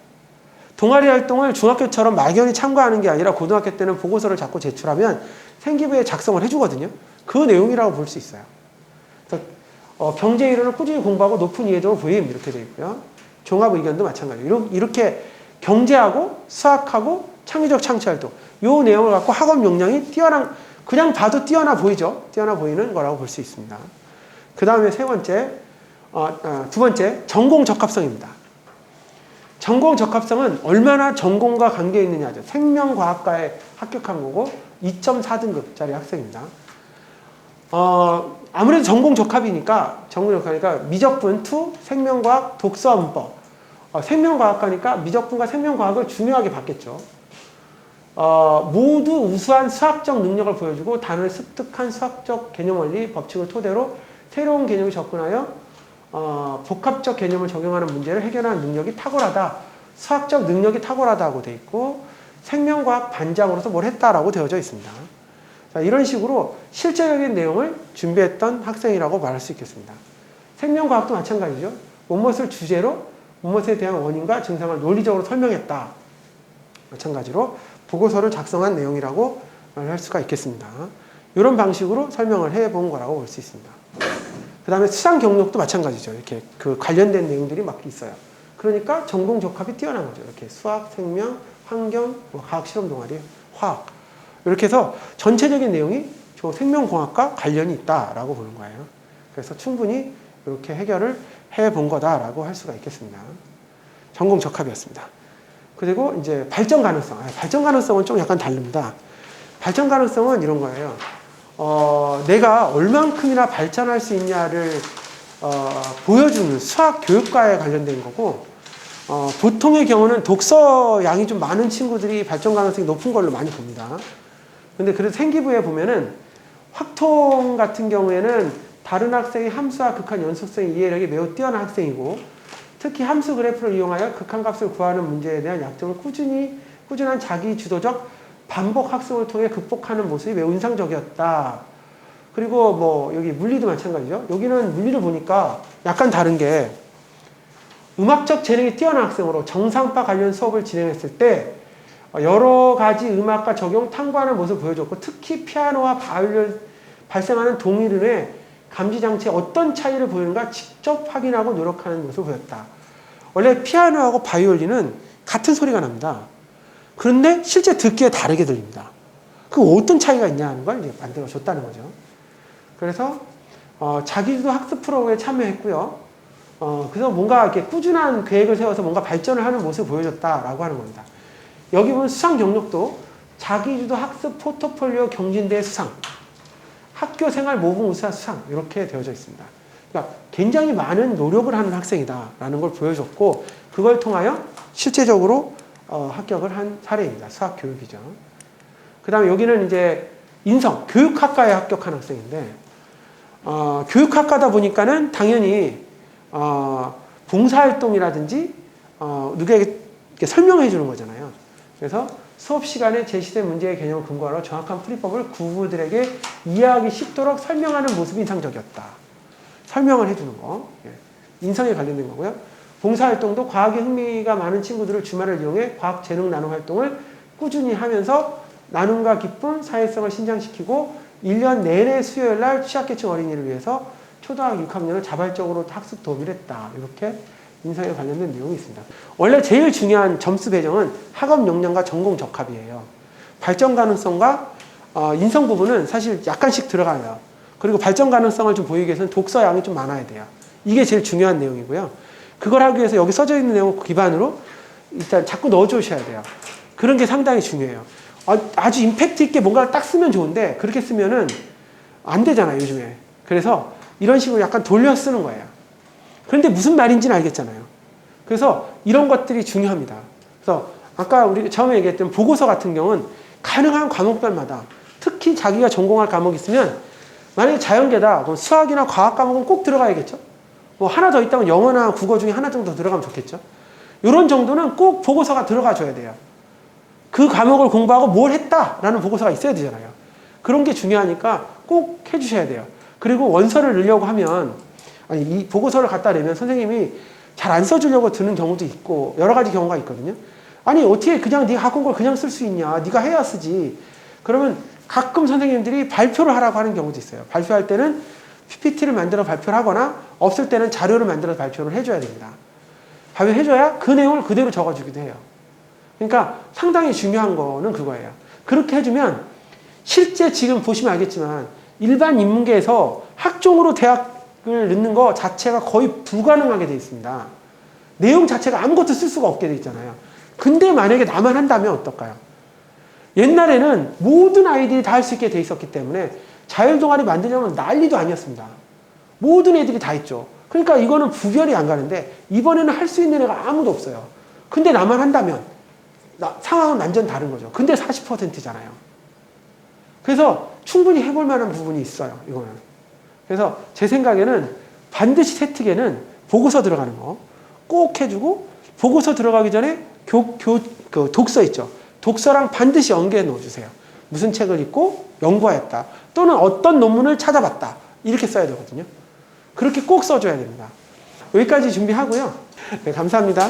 A: 동아리 활동을 중학교처럼 막연히 참가하는 게 아니라 고등학교 때는 보고서를 자꾸 제출하면 생기부에 작성을 해주거든요. 그 내용이라고 볼 수 있어요. 그래서 경제 이론을 꾸준히 공부하고 높은 이해도를 보임 이렇게 되어 있고요. 종합 의견도 마찬가지예요. 이렇게 경제하고 수학하고 창의적 창취활동 이 내용을 갖고 학업 역량이 뛰어난 그냥 봐도 뛰어나 보이죠. 뛰어나 보이는 거라고 볼 수 있습니다. 그 다음에 두 번째 전공 적합성입니다. 전공 적합성은 얼마나 전공과 관계 있느냐죠. 생명과학과에 합격한 거고 2.4등급짜리 학생입니다. 아무래도 전공 적합이니까 미적분 2, 생명과학, 독서와 문법. 생명과학과니까 미적분과 생명과학을 중요하게 봤겠죠. 모두 우수한 수학적 능력을 보여주고 단어를 습득한 수학적 개념 원리, 법칙을 토대로 새로운 개념에 접근하여 복합적 개념을 적용하는 문제를 해결하는 능력이 탁월하다. 수학적 능력이 탁월하다고 되어 있고 생명과학 반장으로서 뭘 했다라고 되어져 있습니다. 자, 이런 식으로 실제적인 내용을 준비했던 학생이라고 말할 수 있겠습니다. 생명과학도 마찬가지죠. 무엇을 주제로 무엇에 대한 원인과 증상을 논리적으로 설명했다. 마찬가지로 보고서를 작성한 내용이라고 말할 수가 있겠습니다. 이런 방식으로 설명을 해본 거라고 볼 수 있습니다. 그 다음에 수상 경력도 마찬가지죠. 이렇게 그 관련된 내용들이 막 있어요. 그러니까 전공 적합이 뛰어난 거죠. 이렇게 수학, 생명, 환경, 과학 실험 동아리, 화학. 이렇게 해서 전체적인 내용이 저 생명공학과 관련이 있다라고 보는 거예요. 그래서 충분히 이렇게 해결을 해본 거다라고 할 수가 있겠습니다. 전공 적합이었습니다. 그리고 이제 발전 가능성. 발전 가능성은 좀 약간 다릅니다. 발전 가능성은 이런 거예요. 내가 얼만큼이나 발전할 수 있냐를 보여주는 수학 교육과에 관련된 거고, 보통의 경우는 독서 양이 좀 많은 친구들이 발전 가능성이 높은 걸로 많이 봅니다. 근데 그래서 생기부에 보면은 확통 같은 경우에는 다른 학생이 함수와 극한 연속성 이해력이 매우 뛰어난 학생이고, 특히 함수 그래프를 이용하여 극한값을 구하는 문제에 대한 약점을 꾸준한 자기 주도적 반복 학습을 통해 극복하는 모습이 매우 인상적이었다. 그리고 뭐 여기 물리도 마찬가지죠. 여기는 물리를 보니까 약간 다른 게, 음악적 재능이 뛰어난 학생으로 정상파 관련 수업을 진행했을 때 여러 가지 음악과 적용 탐구하는 모습을 보여줬고, 특히 피아노와 바이올린 발생하는 동일음의 감지장치에 어떤 차이를 보이는가 직접 확인하고 노력하는 모습을 보였다. 원래 피아노하고 바이올린은 같은 소리가 납니다. 그런데 실제 듣기에 다르게 들립니다. 그 어떤 차이가 있냐 하는 걸 이제 만들어줬다는 거죠. 그래서 자기주도 학습 프로그램에 참여했고요. 그래서 뭔가 이렇게 꾸준한 계획을 세워서 뭔가 발전을 하는 모습을 보여줬다라고 하는 겁니다. 여기 보면 수상 경력도 자기주도 학습 포트폴리오 경진대회 수상, 학교 생활 모범 우수한 수상, 이렇게 되어져 있습니다. 그러니까 굉장히 많은 노력을 하는 학생이다라는 걸 보여줬고, 그걸 통하여 실제적으로 합격을 한 사례입니다. 수학 교육이죠. 그 다음에 여기는 이제 인성, 교육학과에 합격한 학생인데, 교육학과다 보니까는 당연히 봉사활동이라든지 누구에게 설명해 주는 거잖아요. 그래서 수업 시간에 제시된 문제의 개념을 근거로 정확한 풀이법을 구부들에게 이해하기 쉽도록 설명하는 모습이 인상적이었다. 설명을 해주는 거. 인성에 관련된 거고요. 봉사활동도 과학에 흥미가 많은 친구들을 주말을 이용해 과학 재능 나눔 활동을 꾸준히 하면서 나눔과 기쁨, 사회성을 신장시키고 1년 내내 수요일 날 취약계층 어린이를 위해서 초등학교 6학년을 자발적으로 학습 도우미를 했다. 이렇게 인성에 관련된 내용이 있습니다. 원래 제일 중요한 점수 배정은 학업 역량과 전공 적합이에요. 발전 가능성과 인성 부분은 사실 약간씩 들어가요. 그리고 발전 가능성을 좀 보이기 위해서는 독서 양이 좀 많아야 돼요. 이게 제일 중요한 내용이고요. 그걸 하기 위해서 여기 써져 있는 내용 기반으로 일단 자꾸 넣어주셔야 돼요. 그런 게 상당히 중요해요. 아주 임팩트 있게 뭔가를 딱 쓰면 좋은데 그렇게 쓰면은 안 되잖아요, 요즘에. 그래서 이런 식으로 약간 돌려 쓰는 거예요. 그런데 무슨 말인지는 알겠잖아요. 그래서 이런 것들이 중요합니다. 그래서 아까 우리 처음에 얘기했던 보고서 같은 경우는 가능한 과목별마다, 특히 자기가 전공할 과목이 있으면 만약에 자연계다, 그럼 수학이나 과학 과목은 꼭 들어가야겠죠. 뭐 하나 더 있다면 영어나 국어 중에 하나 정도 들어가면 좋겠죠. 이런 정도는 꼭 보고서가 들어가 줘야 돼요. 그 과목을 공부하고 뭘 했다라는 보고서가 있어야 되잖아요. 그런 게 중요하니까 꼭 해주셔야 돼요. 그리고 원서를 넣으려고 하면, 아니, 이 보고서를 갖다 내면 선생님이 잘 안 써주려고 드는 경우도 있고 여러 가지 경우가 있거든요. 아니, 어떻게 그냥 네가 갖고 온 걸 그냥 쓸 수 있냐, 네가 해야 쓰지. 그러면 가끔 선생님들이 발표를 하라고 하는 경우도 있어요. 발표할 때는 PPT를 만들어 발표를 하거나 없을 때는 자료를 만들어 발표를 해줘야 됩니다. 발표해줘야 그 내용을 그대로 적어주기도 해요. 그러니까 상당히 중요한 거는 그거예요. 그렇게 해주면 실제 지금 보시면 알겠지만 일반 인문계에서 학종으로 대학을 넣는 거 자체가 거의 불가능하게 되어 있습니다. 내용 자체가 아무것도 쓸 수가 없게 되어 있잖아요. 근데 만약에 나만 한다면 어떨까요? 옛날에는 모든 아이들이 다 할 수 있게 되어 있었기 때문에 자율동아리 만들려면 난리도 아니었습니다. 모든 애들이 다 했죠. 그러니까 이거는 구별이 안 가는데 이번에는 할 수 있는 애가 아무도 없어요. 근데 나만 한다면 상황은 완전 다른 거죠. 근데 40%잖아요. 그래서 충분히 해볼 만한 부분이 있어요. 이거는. 그래서 제 생각에는 반드시 세특에는 보고서 들어가는 거 꼭 해주고, 보고서 들어가기 전에 그 독서 있죠. 독서랑 반드시 연계해 넣어주세요. 무슨 책을 읽고 연구하였다. 또는 어떤 논문을 찾아봤다. 이렇게 써야 되거든요. 그렇게 꼭 써줘야 됩니다. 여기까지 준비하고요. 네, 감사합니다.